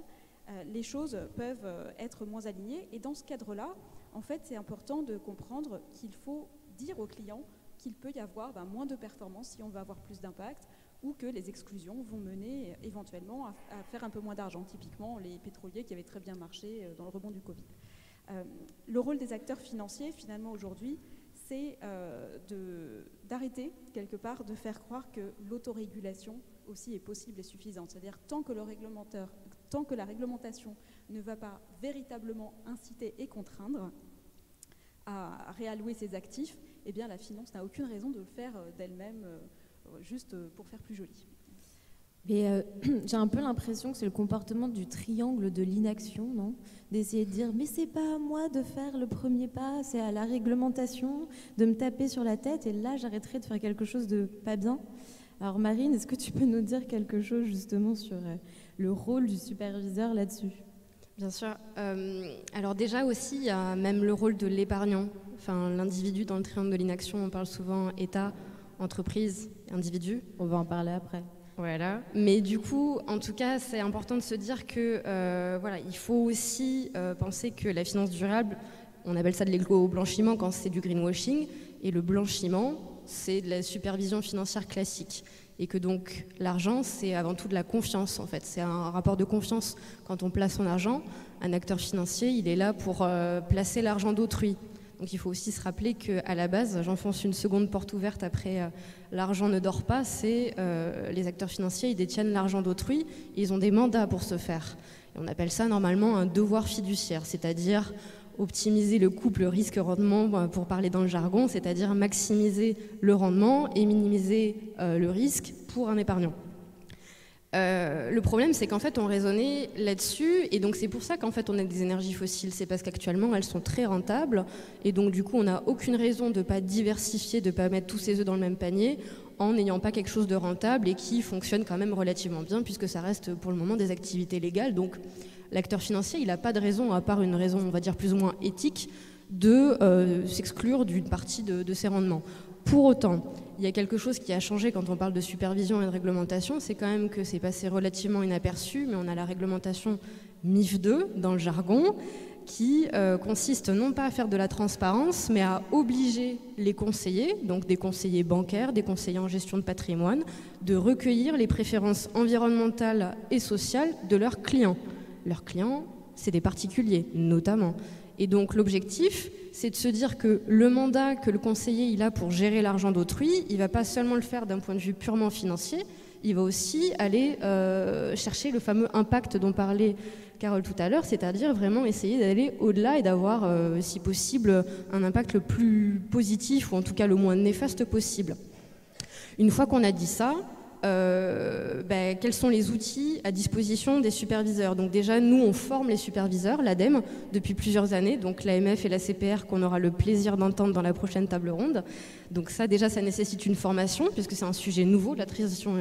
les choses peuvent être moins alignées. Et dans ce cadre-là, en fait, c'est important de comprendre qu'il faut dire aux clients qu'il peut y avoir moins de performance si on veut avoir plus d'impact, ou que les exclusions vont mener éventuellement à faire un peu moins d'argent. Typiquement, les pétroliers qui avaient très bien marché dans le rebond du Covid. Le rôle des acteurs financiers, finalement, aujourd'hui, c'est d'arrêter, quelque part, de faire croire que l'autorégulation aussi est possible et suffisante. C'est-à-dire, tant que la réglementation ne va pas véritablement inciter et contraindre à réallouer ses actifs, eh bien, la finance n'a aucune raison de le faire d'elle-même, juste pour faire plus joli. Mais j'ai un peu l'impression que c'est le comportement du triangle de l'inaction, non ? D'essayer de dire « mais c'est pas à moi de faire le premier pas, c'est à la réglementation, de me taper sur la tête, et là j'arrêterai de faire quelque chose de pas bien ». Alors Marine, est-ce que tu peux nous dire quelque chose justement sur le rôle du superviseur là-dessus ? Bien sûr. Alors déjà aussi, il y a même le rôle de l'épargnant. Enfin, l'individu dans le triangle de l'inaction, on parle souvent État, entreprise, individu. On va en parler après. Voilà. Mais du coup, en tout cas, c'est important de se dire que voilà, il faut aussi penser que la finance durable, on appelle ça de l'éco-blanchiment quand c'est du greenwashing, et le blanchiment, c'est de la supervision financière classique. Et que donc l'argent, c'est avant tout de la confiance en fait. C'est un rapport de confiance quand on place son argent. Un acteur financier, il est là pour placer l'argent d'autrui. Donc il faut aussi se rappeler qu'à la base, j'enfonce une seconde porte ouverte après l'argent ne dort pas, c'est les acteurs financiers, ils détiennent l'argent d'autrui, et ils ont des mandats pour ce faire. Et on appelle ça normalement un devoir fiduciaire, c'est-à-dire optimiser le couple risque-rendement pour parler dans le jargon, c'est-à-dire maximiser le rendement et minimiser le risque pour un épargnant. Le problème, c'est qu'en fait, on raisonnait là-dessus, et donc c'est pour ça qu'en fait, on a des énergies fossiles. C'est parce qu'actuellement, elles sont très rentables, et donc du coup, on n'a aucune raison de ne pas diversifier, de ne pas mettre tous ses œufs dans le même panier, en n'ayant pas quelque chose de rentable et qui fonctionne quand même relativement bien, puisque ça reste pour le moment des activités légales. Donc, l'acteur financier, il n'a pas de raison, à part une raison, on va dire, plus ou moins éthique, de s'exclure d'une partie de ses rendements. Pour autant, il y a quelque chose qui a changé quand on parle de supervision et de réglementation, c'est quand même que c'est passé relativement inaperçu, mais on a la réglementation MIF 2 dans le jargon, qui consiste non pas à faire de la transparence, mais à obliger les conseillers, donc des conseillers bancaires, des conseillers en gestion de patrimoine, de recueillir les préférences environnementales et sociales de leurs clients. Leurs clients, c'est des particuliers, notamment. Et donc l'objectif, c'est de se dire que le mandat que le conseiller il a pour gérer l'argent d'autrui, il ne va pas seulement le faire d'un point de vue purement financier, il va aussi aller chercher le fameux impact dont parlait Carole tout à l'heure, c'est-à-dire vraiment essayer d'aller au-delà et d'avoir, si possible, un impact le plus positif ou en tout cas le moins néfaste possible. Une fois qu'on a dit ça, quels sont les outils à disposition des superviseurs? Donc déjà, nous, on forme les superviseurs, l'ADEME, depuis plusieurs années, donc l'AMF et la CPR qu'on aura le plaisir d'entendre dans la prochaine table ronde. Donc ça, déjà, ça nécessite une formation, puisque c'est un sujet nouveau, la transition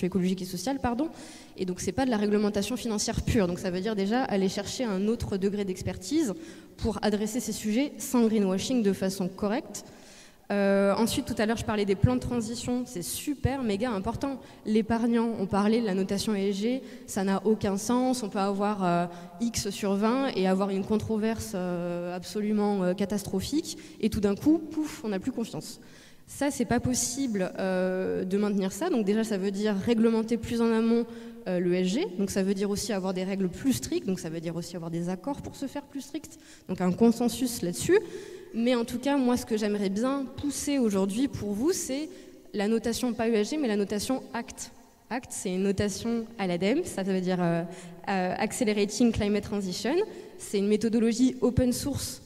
écologique et sociale, pardon. Et donc, c'est pas de la réglementation financière pure. Donc ça veut dire déjà aller chercher un autre degré d'expertise pour adresser ces sujets sans greenwashing de façon correcte. Ensuite, tout à l'heure, je parlais des plans de transition, c'est super, méga important. L'épargnant, on parlait de la notation ESG, ça n'a aucun sens. On peut avoir X sur 20 et avoir une controverse absolument catastrophique, et tout d'un coup, pouf, on n'a plus confiance. Ça, c'est pas possible de maintenir ça. Donc déjà, ça veut dire réglementer plus en amont l'ESG. Donc ça veut dire aussi avoir des règles plus strictes. Donc ça veut dire aussi avoir des accords pour se faire plus stricts. Donc un consensus là-dessus. Mais en tout cas, moi, ce que j'aimerais bien pousser aujourd'hui pour vous, c'est la notation, pas ESG, mais la notation ACT. ACT, c'est une notation à l'ADEME. Ça veut dire Accelerating Climate Transition. C'est une méthodologie open source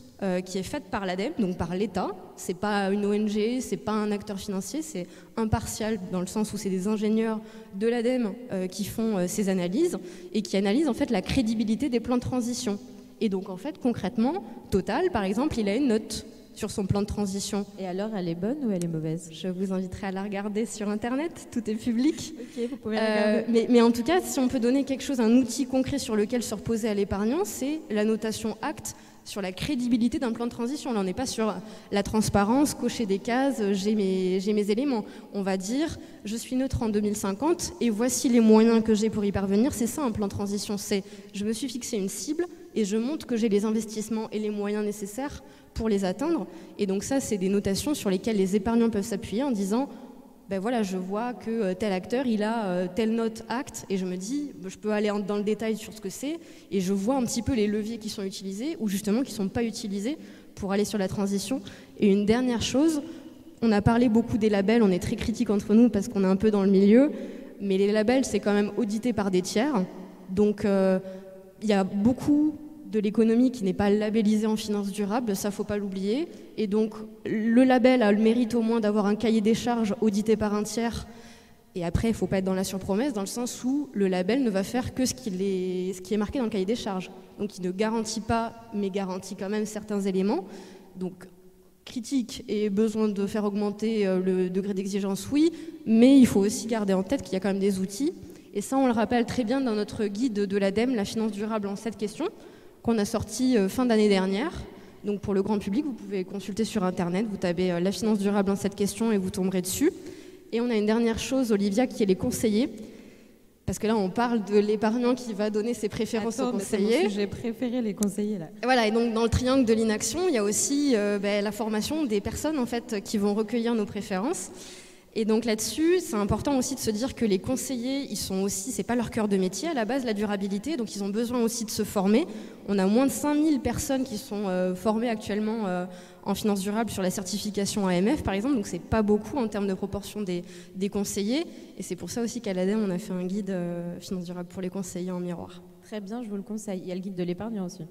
qui est faite par l'ADEME, donc par l'État. C'est pas une ONG, c'est pas un acteur financier, c'est impartial dans le sens où c'est des ingénieurs de l'ADEME qui font ces analyses et qui analysent en fait la crédibilité des plans de transition. Et donc en fait concrètement, Total par exemple, il a une note sur son plan de transition. Et alors, elle est bonne ou elle est mauvaise? Je vous inviterai à la regarder sur Internet, tout est public. Ok, vous pouvez la regarder. Mais en tout cas, si on peut donner quelque chose, un outil concret sur lequel se reposer à l'épargnant, c'est la notation ACT sur la crédibilité d'un plan de transition. Là, on n'est pas sur la transparence, cocher des cases, j'ai mes éléments. On va dire, je suis neutre en 2050 et voici les moyens que j'ai pour y parvenir. C'est ça un plan de transition, c'est je me suis fixé une cible et je montre que j'ai les investissements et les moyens nécessaires pour les atteindre. Et donc ça, c'est des notations sur lesquelles les épargnants peuvent s'appuyer en disant ben voilà, je vois que tel acteur, il a telle note ACT, et je me dis, je peux aller dans le détail sur ce que c'est, et je vois un petit peu les leviers qui sont utilisés, ou justement qui ne sont pas utilisés pour aller sur la transition. Et une dernière chose, on a parlé beaucoup des labels, on est très critiques entre nous parce qu'on est un peu dans le milieu, mais les labels, c'est quand même audité par des tiers. Donc, il y a beaucoup de l'économie qui n'est pas labellisée en finance durable, ça faut pas l'oublier. Et donc le label a le mérite au moins d'avoir un cahier des charges audité par un tiers. Et après, il faut pas être dans la surpromesse, dans le sens où le label ne va faire que ce qui est marqué dans le cahier des charges. Donc il ne garantit pas, mais garantit quand même certains éléments. Donc critique et besoin de faire augmenter le degré d'exigence, oui, mais il faut aussi garder en tête qu'il y a quand même des outils. Et ça, on le rappelle très bien dans notre guide de l'ADEME, la finance durable en 7 questions, qu'on a sorti fin d'année dernière. Donc pour le grand public, vous pouvez consulter sur Internet, vous tapez la finance durable en 7 questions et vous tomberez dessus. Et on a une dernière chose, Olivia, qui est les conseillers. Parce que là, on parle de l'épargnant qui va donner ses préférences aux conseillers. C'est mon sujet préféré, les conseillers, là. Et voilà, et donc dans le triangle de l'inaction, il y a aussi la formation des personnes en fait, qui vont recueillir nos préférences. Et donc là-dessus, c'est important aussi de se dire que les conseillers, ils sont aussi, c'est pas leur cœur de métier à la base, la durabilité, donc ils ont besoin aussi de se former. On a moins de 5000 personnes qui sont formées actuellement en finance durable sur la certification AMF par exemple, donc c'est pas beaucoup en termes de proportion des conseillers. Et c'est pour ça aussi qu'à l'ADEME, on a fait un guide finance durable pour les conseillers en miroir. Très bien, je vous le conseille. Il y a le guide de l'épargnant aussi.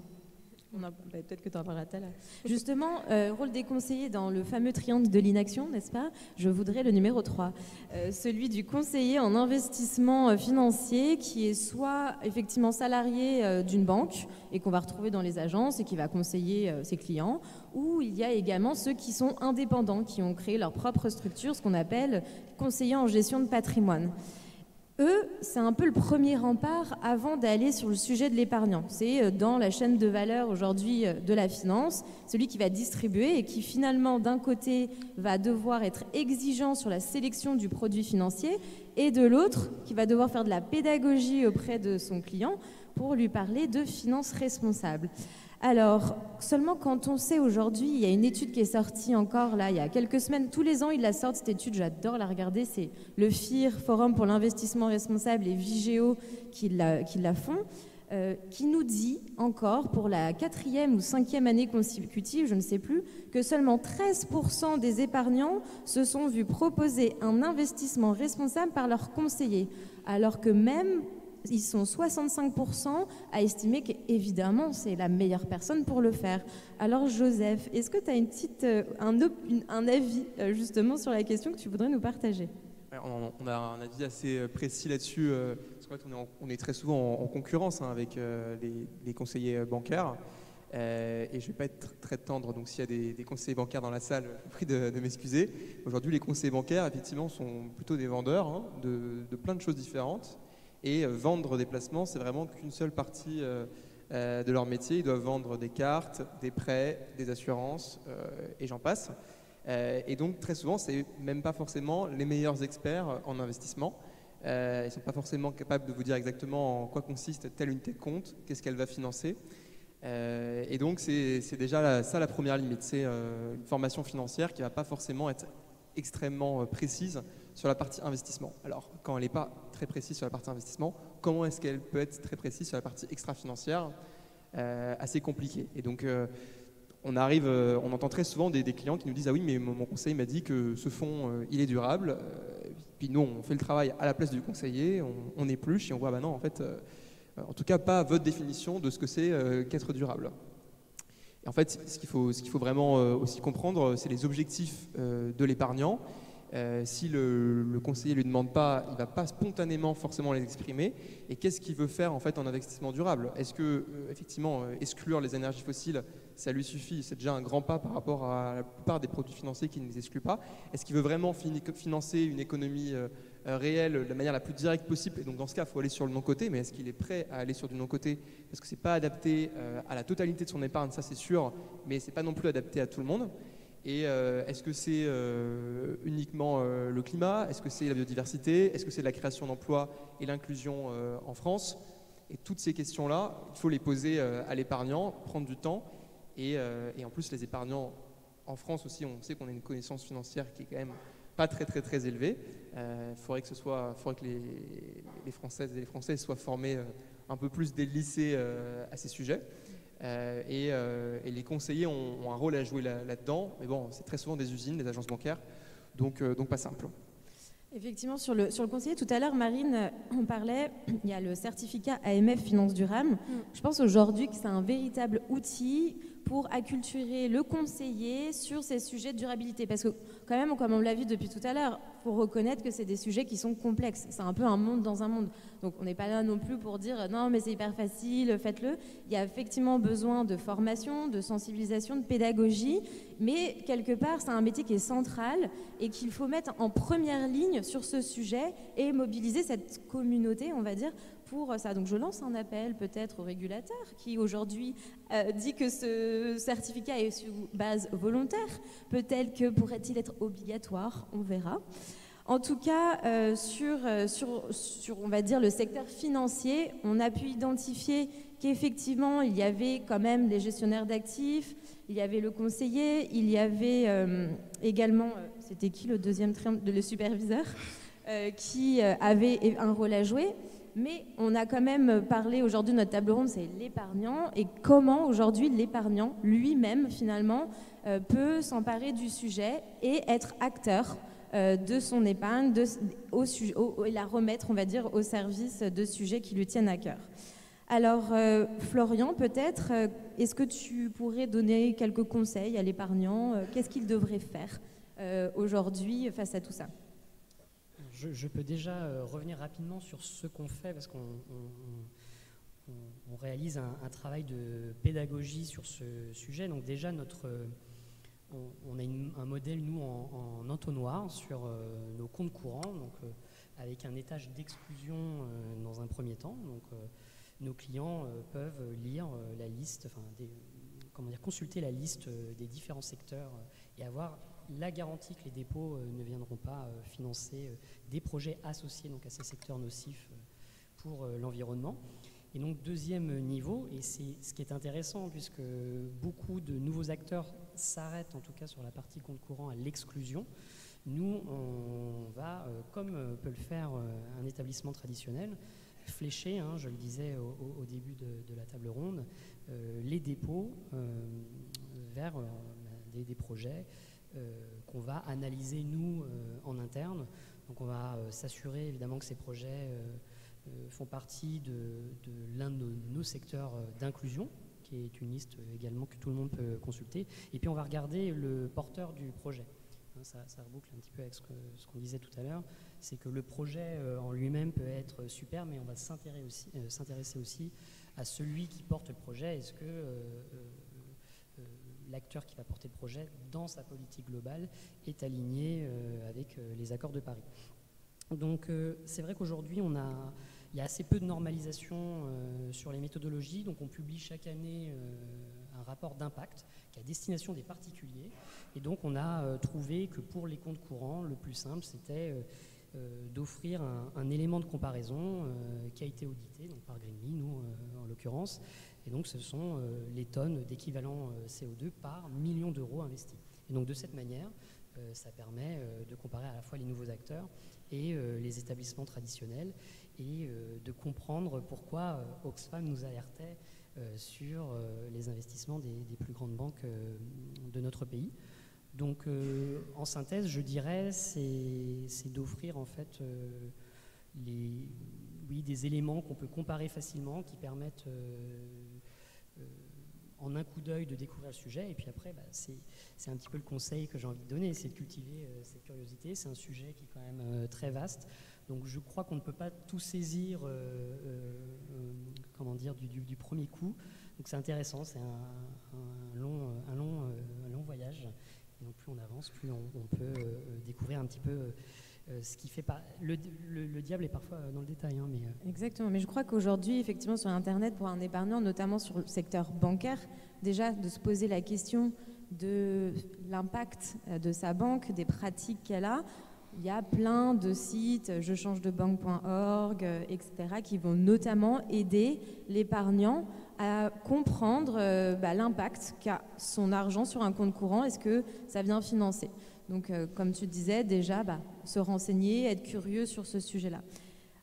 Peut-être que tu en parleras tout à l'heure. Justement, rôle des conseillers dans le fameux triangle de l'inaction, n'est-ce pas? Je voudrais le numéro 3, celui du conseiller en investissement financier qui est soit effectivement salarié d'une banque et qu'on va retrouver dans les agences et qui va conseiller ses clients, ou il y a également ceux qui sont indépendants, qui ont créé leur propre structure, ce qu'on appelle conseillers en gestion de patrimoine. Eux, c'est un peu le premier rempart avant d'aller sur le sujet de l'épargnant. C'est dans la chaîne de valeur aujourd'hui de la finance, celui qui va distribuer et qui finalement, d'un côté, va devoir être exigeant sur la sélection du produit financier et de l'autre, qui va devoir faire de la pédagogie auprès de son client pour lui parler de finances responsables. Alors, seulement quand on sait aujourd'hui, il y a une étude qui est sortie encore là, il y a quelques semaines, tous les ans ils la sortent cette étude, j'adore la regarder, c'est le FIR, Forum pour l'investissement responsable, et Vigéo qui la font, qui nous dit encore pour la 4e ou 5e année consécutive, je ne sais plus, que seulement 13% des épargnants se sont vus proposer un investissement responsable par leurs conseillers, alors que même ils sont 65% à estimer qu'évidemment, c'est la meilleure personne pour le faire. Alors, Joseph, est-ce que tu as un avis justement sur la question que tu voudrais nous partager? On a un avis assez précis là-dessus, parce qu'en fait, on est très souvent en concurrence avec les conseillers bancaires. Et je ne vais pas être très tendre, donc s'il y a des conseillers bancaires dans la salle, je vous prie de m'excuser. Aujourd'hui, les conseillers bancaires, effectivement, sont plutôt des vendeurs de plein de choses différentes. Et vendre des placements, c'est vraiment qu'une seule partie de leur métier. Ils doivent vendre des cartes, des prêts, des assurances, et j'en passe. Et donc, très souvent, c'est même pas forcément les meilleurs experts en investissement. Ils ne sont pas forcément capables de vous dire exactement en quoi consiste telle unité de compte, qu'est-ce qu'elle va financer. Et donc, c'est déjà ça la première limite. C'est une formation financière qui ne va pas forcément être extrêmement précise sur la partie investissement. Alors, quand elle n'est pas très précise sur la partie investissement, comment est-ce qu'elle peut être très précise sur la partie extra-financière? Assez compliqué. Et donc, on entend très souvent des clients qui nous disent « Ah oui, mais mon conseiller m'a dit que ce fonds, il est durable. » Puis nous, on fait le travail à la place du conseiller, on épluche et on voit « Bah non, en fait, en tout cas, pas votre définition de ce que c'est qu'être durable. » Et en fait, ce qu'il faut vraiment aussi comprendre, c'est les objectifs de l'épargnant. Si le conseiller ne lui demande pas, il ne va pas spontanément forcément les exprimer. Et qu'est-ce qu'il veut faire en fait en investissement durable? Est-ce que effectivement exclure les énergies fossiles, ça lui suffit? C'est déjà un grand pas par rapport à la plupart des produits financiers qui ne les excluent pas. Est-ce qu'il veut vraiment financer une économie réelle de la manière la plus directe possible? Et donc dans ce cas, il faut aller sur le non-coté. Mais est-ce qu'il est prêt à aller sur du non-coté? Parce que ce n'est pas adapté à la totalité de son épargne, ça c'est sûr, mais ce n'est pas non plus adapté à tout le monde. Et est-ce que c'est uniquement le climat? Est-ce que c'est la biodiversité? Est-ce que c'est la création d'emplois et l'inclusion en France? Et toutes ces questions-là, il faut les poser à l'épargnant, prendre du temps. Et en plus, les épargnants en France aussi, on sait qu'on a une connaissance financière qui est quand même pas très élevée. Faudrait que les Françaises et les Français soient formés un peu plus dès le lycée à ces sujets. Et les conseillers ont un rôle à jouer là-dedans, mais bon, c'est très souvent des usines, des agences bancaires, donc pas simple. Effectivement, sur le conseiller, tout à l'heure, Marine, on parlait, il y a le certificat AMF Finance Durable. Je pense aujourd'hui que c'est un véritable outil pour acculturer le conseiller sur ces sujets de durabilité. Parce que quand même, comme on l'a vu depuis tout à l'heure, il faut reconnaître que c'est des sujets qui sont complexes. C'est un peu un monde dans un monde. Donc on n'est pas là non plus pour dire non mais c'est hyper facile, faites-le. Il y a effectivement besoin de formation, de sensibilisation, de pédagogie, mais quelque part c'est un métier qui est central et qu'il faut mettre en première ligne sur ce sujet et mobiliser cette communauté, on va dire, pour ça. Donc je lance un appel peut-être au régulateur qui aujourd'hui dit que ce certificat est sur base volontaire. Peut-être que pourrait-il être obligatoire, on verra. En tout cas, sur on va dire, le secteur financier, on a pu identifier qu'effectivement, il y avait quand même les gestionnaires d'actifs, il y avait le conseiller, il y avait également, c'était qui le deuxième le superviseur, qui avait un rôle à jouer. Mais on a quand même parlé aujourd'hui de notre table ronde, c'est l'épargnant et comment aujourd'hui l'épargnant lui-même finalement peut s'emparer du sujet et être acteur de son épargne et la remettre, on va dire, au service de sujets qui lui tiennent à cœur. Alors, Florian, peut-être, est-ce que tu pourrais donner quelques conseils à l'épargnant? Qu'est-ce qu'il devrait faire aujourd'hui face à tout ça? Je peux déjà revenir rapidement sur ce qu'on fait, parce qu'on réalise un travail de pédagogie sur ce sujet. Donc déjà, on a un modèle, nous, en entonnoir sur nos comptes courants, donc, avec un étage d'exclusion dans un premier temps. Donc, nos clients peuvent lire la liste, consulter la liste des différents secteurs et avoir la garantie que les dépôts ne viendront pas financer des projets associés donc, à ces secteurs nocifs pour l'environnement. Et donc deuxième niveau, et c'est ce qui est intéressant puisque beaucoup de nouveaux acteurs s'arrêtent en tout cas sur la partie compte courant à l'exclusion, nous on va, comme peut le faire un établissement traditionnel, flécher, je le disais au début de la table ronde, les dépôts vers des projets qu'on va analyser nous en interne. Donc on va s'assurer évidemment que ces projets font partie de l'un de nos secteurs d'inclusion, qui est une liste également que tout le monde peut consulter. Et puis on va regarder le porteur du projet. Ça reboucle un petit peu avec ce qu'on disait tout à l'heure, c'est que le projet en lui-même peut être super, mais on va s'intéresser aussi à celui qui porte le projet. Est-ce que l'acteur qui va porter le projet dans sa politique globale est aligné avec les accords de Paris? Donc c'est vrai qu'aujourd'hui il y a assez peu de normalisation sur les méthodologies, donc on publie chaque année un rapport d'impact qui est à destination des particuliers, et donc on a trouvé que pour les comptes courants, le plus simple c'était d'offrir un élément de comparaison qui a été audité donc par Greenly, nous en l'occurrence, et donc ce sont les tonnes d'équivalent CO2 par million d'euros investis. Et donc de cette manière, Ça permet de comparer à la fois les nouveaux acteurs et les établissements traditionnels et de comprendre pourquoi Oxfam nous alertait sur les investissements des plus grandes banques de notre pays. Donc, en synthèse, je dirais, c'est d'offrir en fait des éléments qu'on peut comparer facilement, qui permettent en un coup d'œil de découvrir le sujet. Et puis après, c'est un petit peu le conseil que j'ai envie de donner, c'est de cultiver cette curiosité. C'est un sujet qui est quand même très vaste. Donc je crois qu'on ne peut pas tout saisir du premier coup. Donc c'est intéressant, c'est un long voyage. Et donc plus on avance, plus on peut découvrir un petit peu ce qui fait pas. Le diable est parfois dans le détail. Hein, Exactement, mais je crois qu'aujourd'hui, effectivement, sur Internet, pour un épargnant, notamment sur le secteur bancaire, déjà de se poser la question de l'impact de sa banque, des pratiques qu'elle a. Il y a plein de sites, jechangedebanque.org, etc., qui vont notamment aider l'épargnant à comprendre l'impact qu'a son argent sur un compte courant. Est-ce que ça vient financer ? Donc, comme tu disais, déjà, se renseigner, être curieux sur ce sujet-là.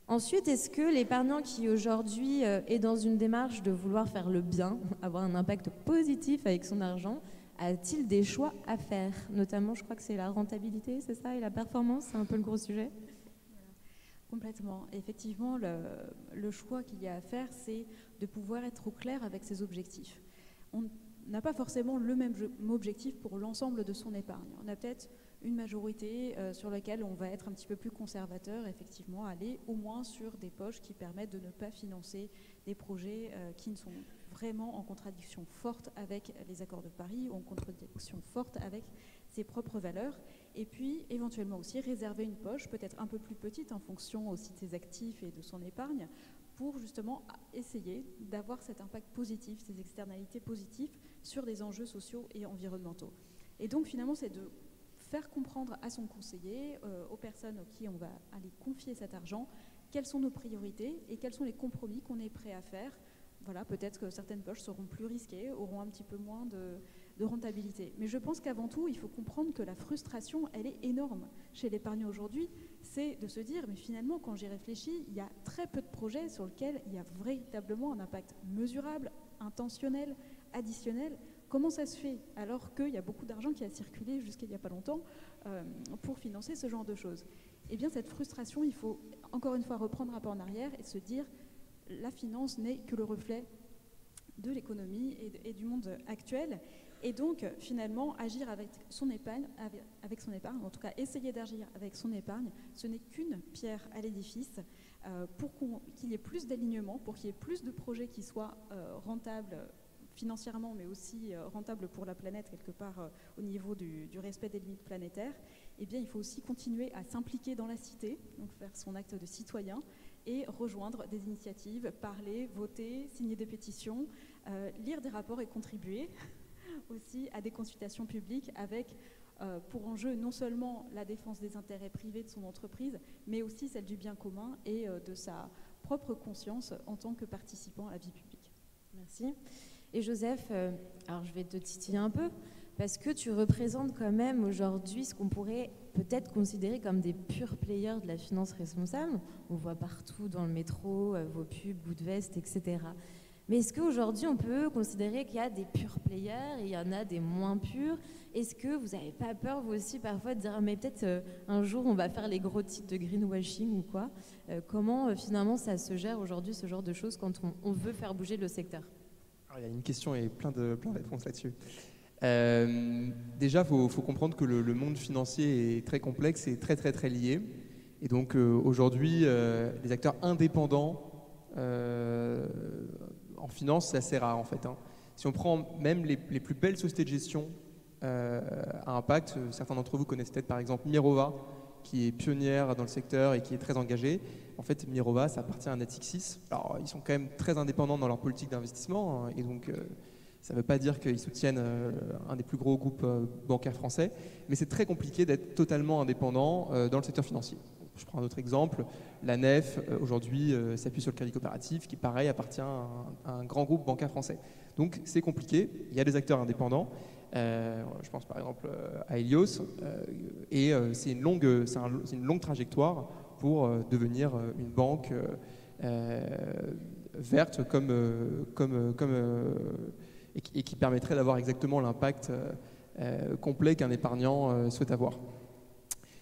Ensuite, est-ce que l'épargnant qui aujourd'hui est dans une démarche de vouloir faire le bien, avoir un impact positif avec son argent, a-t-il des choix à faire ? Notamment, je crois que c'est la rentabilité, c'est ça, et la performance, c'est un peu le gros sujet. Complètement. Effectivement, le choix qu'il y a à faire, c'est de pouvoir être au clair avec ses objectifs. On n'a pas forcément le même objectif pour l'ensemble de son épargne. On a peut-être une majorité sur laquelle on va être un petit peu plus conservateur, effectivement, aller au moins sur des poches qui permettent de ne pas financer des projets qui ne sont vraiment en contradiction forte avec les accords de Paris ou en contradiction forte avec ses propres valeurs. Et puis, éventuellement aussi, réserver une poche peut-être un peu plus petite en fonction aussi de ses actifs et de son épargne pour justement essayer d'avoir cet impact positif, ces externalités positives sur des enjeux sociaux et environnementaux. Et donc, finalement, c'est de faire comprendre à son conseiller, aux personnes à qui on va aller confier cet argent, quelles sont nos priorités et quels sont les compromis qu'on est prêt à faire. Voilà, peut-être que certaines poches seront plus risquées, auront un petit peu moins de rentabilité. Mais je pense qu'avant tout, il faut comprendre que la frustration, elle est énorme chez l'épargnant aujourd'hui. C'est de se dire, mais finalement, quand j'y réfléchis, il y a très peu de projets sur lesquels il y a véritablement un impact mesurable, intentionnel, additionnel. Comment ça se fait alors qu'il y a beaucoup d'argent qui a circulé jusqu'à il n'y a pas longtemps pour financer ce genre de choses ? Eh bien, cette frustration, il faut encore une fois reprendre un pas en arrière et se dire la finance n'est que le reflet de l'économie et du monde actuel. Et donc, finalement, agir avec son épargne, en tout cas essayer d'agir avec son épargne, ce n'est qu'une pierre à l'édifice pour qu'il y ait plus d'alignement, pour qu'il y ait plus de projets qui soient rentables financièrement, mais aussi rentable pour la planète, quelque part au niveau du respect des limites planétaires. Eh bien, il faut aussi continuer à s'impliquer dans la cité, donc faire son acte de citoyen, et rejoindre des initiatives, parler, voter, signer des pétitions, lire des rapports et contribuer aussi à des consultations publiques avec pour enjeu non seulement la défense des intérêts privés de son entreprise, mais aussi celle du bien commun et de sa propre conscience en tant que participant à la vie publique. Merci. Et Joseph, alors je vais te titiller un peu, parce que tu représentes quand même aujourd'hui ce qu'on pourrait peut-être considérer comme des purs players de la finance responsable. On voit partout dans le métro, vos pubs, bouts de veste, etc. Mais est-ce qu'aujourd'hui on peut considérer qu'il y a des purs players et il y en a des moins purs ? Est-ce que vous n'avez pas peur, vous aussi, parfois de dire mais peut-être un jour on va faire les gros titres de greenwashing ou quoi ? Comment finalement ça se gère aujourd'hui, ce genre de choses, quand on veut faire bouger le secteur ? Alors, il y a une question et plein de réponses là-dessus. Déjà, il faut comprendre que le monde financier est très complexe et très très très lié. Et donc aujourd'hui, les acteurs indépendants en finance, c'est assez rare en fait. Si on prend même les plus belles sociétés de gestion à impact, certains d'entre vous connaissent peut-être par exemple Mirova, qui est pionnière dans le secteur et qui est très engagée. En fait, Mirova, ça appartient à Natixis. Alors, ils sont quand même très indépendants dans leur politique d'investissement, et donc ça ne veut pas dire qu'ils soutiennent un des plus gros groupes bancaires français, mais c'est très compliqué d'être totalement indépendant dans le secteur financier. Je prends un autre exemple, la Nef, aujourd'hui, s'appuie sur le Crédit Coopératif, qui, pareil, appartient à un grand groupe bancaire français. Donc, c'est compliqué, il y a des acteurs indépendants. Je pense par exemple à Helios. Et c'est une longue trajectoire pour devenir une banque verte et qui permettrait d'avoir exactement l'impact complet qu'un épargnant souhaite avoir.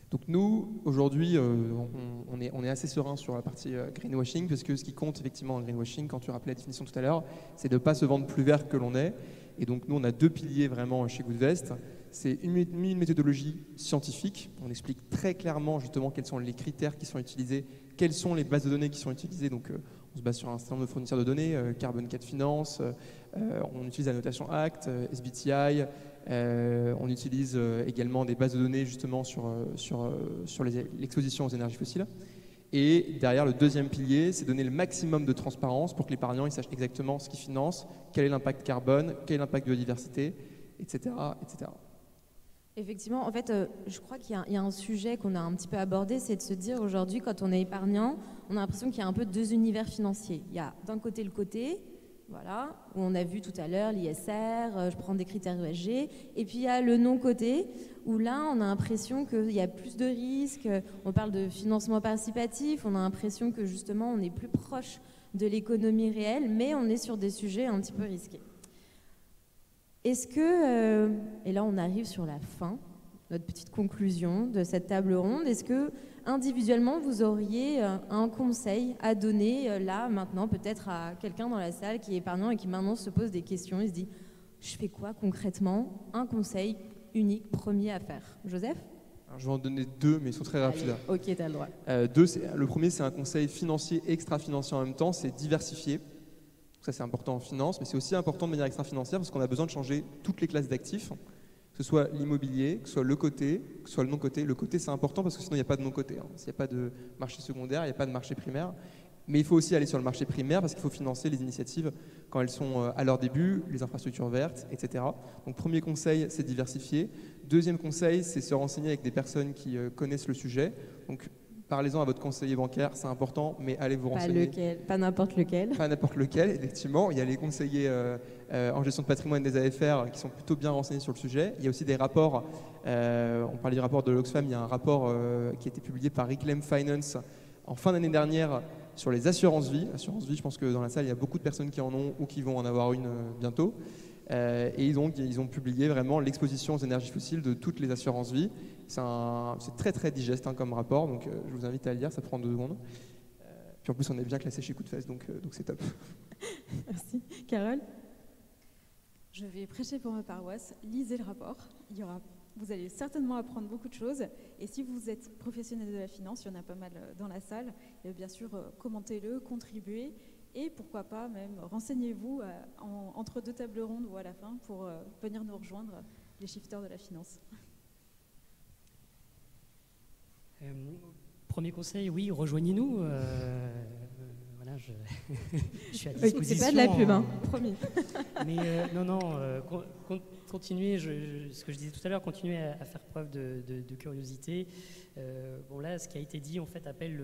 Donc nous, aujourd'hui, on est assez serein sur la partie greenwashing, parce que ce qui compte effectivement en greenwashing, quand tu rappelais la définition tout à l'heure, c'est de ne pas se vendre plus vert que l'on est. Et donc nous, on a 2 piliers vraiment chez Goodvest. C'est une méthodologie scientifique. On explique très clairement justement quels sont les critères qui sont utilisés, quelles sont les bases de données qui sont utilisées. Donc on se base sur un certain nombre de fournisseurs de données, Carbon 4 Finance, on utilise la notation ACT, SBTI. On utilise également des bases de données justement sur l'exposition aux énergies fossiles. Et derrière, le deuxième pilier, c'est donner le maximum de transparence pour que l'épargnant sache exactement ce qu'il finance, quel est l'impact carbone, quel est l'impact biodiversité, etc., etc. Effectivement, en fait, je crois qu'il y a un sujet qu'on a un petit peu abordé, c'est de se dire aujourd'hui, quand on est épargnant, on a l'impression qu'il y a un peu 2 univers financiers. Il y a d'un côté le côté, voilà, où on a vu tout à l'heure l'ISR, je prends des critères ESG, et puis il y a le non-côté, où là on a l'impression qu'il y a plus de risques, on parle de financement participatif, on a l'impression que justement on est plus proche de l'économie réelle, mais on est sur des sujets un petit peu risqués. Est-ce que, et là on arrive sur la fin, notre petite conclusion de cette table ronde, est-ce que individuellement vous auriez un conseil à donner là, maintenant, peut-être à quelqu'un dans la salle qui est épargnant et qui maintenant se pose des questions et se dit « je fais quoi concrètement ?» Un conseil unique, premier à faire. Joseph ? Alors, je vais en donner 2, mais ils sont très rapides. Allez, ok, tu as le droit. 2, le premier, c'est un conseil financier et extra-financier en même temps, c'est diversifier. Ça, c'est important en finance, mais c'est aussi important de manière extra-financière parce qu'on a besoin de changer toutes les classes d'actifs, que ce soit l'immobilier, que ce soit le côté, que ce soit le non-côté. Le côté, c'est important parce que sinon, il n'y a pas de non-côté. S'il n'y a pas de marché secondaire, il n'y a pas de marché primaire. Mais il faut aussi aller sur le marché primaire parce qu'il faut financer les initiatives quand elles sont à leur début, les infrastructures vertes, etc. Donc, premier conseil, c'est diversifier. Deuxième conseil, c'est se renseigner avec des personnes qui connaissent le sujet. Donc, parlez-en à votre conseiller bancaire, c'est important, mais allez vous renseigner. Pas n'importe lequel. Pas n'importe lequel, effectivement. Il y a les conseillers en gestion de patrimoine des AFR qui sont plutôt bien renseignés sur le sujet. Il y a aussi des rapports, on parlait du rapport de l'Oxfam, il y a un rapport qui a été publié par Reclaim Finance en fin d'année dernière sur les assurances-vie. Assurance-vie, je pense que dans la salle, il y a beaucoup de personnes qui en ont ou qui vont en avoir une bientôt. Et donc, ils ont publié vraiment l'exposition aux énergies fossiles de toutes les assurances-vie. C'est très très digeste comme rapport, donc je vous invite à le lire, ça prend 2 secondes. Puis en plus, on est bien classé chez Coup de Fesse, donc c'est top. Merci. Carole ? Je vais prêcher pour ma paroisse. Lisez le rapport. Vous allez certainement apprendre beaucoup de choses. Et si vous êtes professionnel de la finance, il y en a pas mal dans la salle, et bien sûr, commentez-le, contribuez. Et pourquoi pas même, renseignez-vous entre 2 tables rondes ou à la fin pour venir nous rejoindre, les shifters de la finance. Premier conseil, oui, rejoignez-nous. Voilà, je suis à disposition. C'est pas de la pub, promis. Mais non, continuez, ce que je disais tout à l'heure, continuez à faire preuve de curiosité. Bon là, ce qui a été dit, en fait, appelle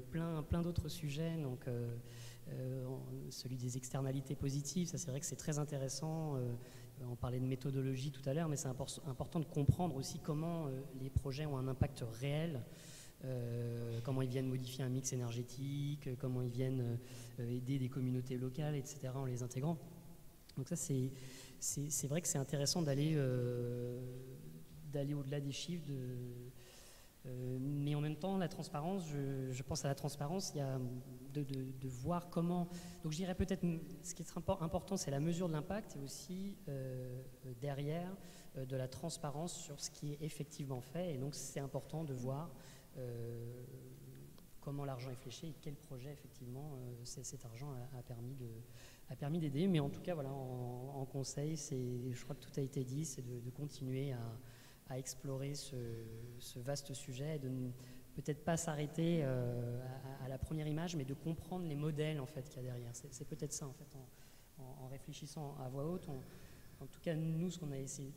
plein d'autres sujets, donc celui des externalités positives, ça c'est vrai que c'est très intéressant. On parlait de méthodologie tout à l'heure, mais c'est important de comprendre aussi comment les projets ont un impact réel, comment ils viennent modifier un mix énergétique, comment ils viennent aider des communautés locales, etc., en les intégrant. Donc ça, c'est vrai que c'est intéressant d'aller au-delà des chiffres, mais en même temps, la transparence, je pense à la transparence, il y a de voir comment... Donc je dirais peut-être, ce qui est important, c'est la mesure de l'impact et aussi derrière de la transparence sur ce qui est effectivement fait. Et donc c'est important de voir comment l'argent est fléché et quel projet effectivement cet argent a permis d'aider. Mais en tout cas, voilà, en conseil, je crois que tout a été dit, c'est de continuer à explorer ce vaste sujet et de peut-être pas s'arrêter à la première image, mais de comprendre les modèles en fait qu'il y a derrière. C'est peut-être ça en fait, en réfléchissant à voix haute. En tout cas, nous, ce qu'on a essayé,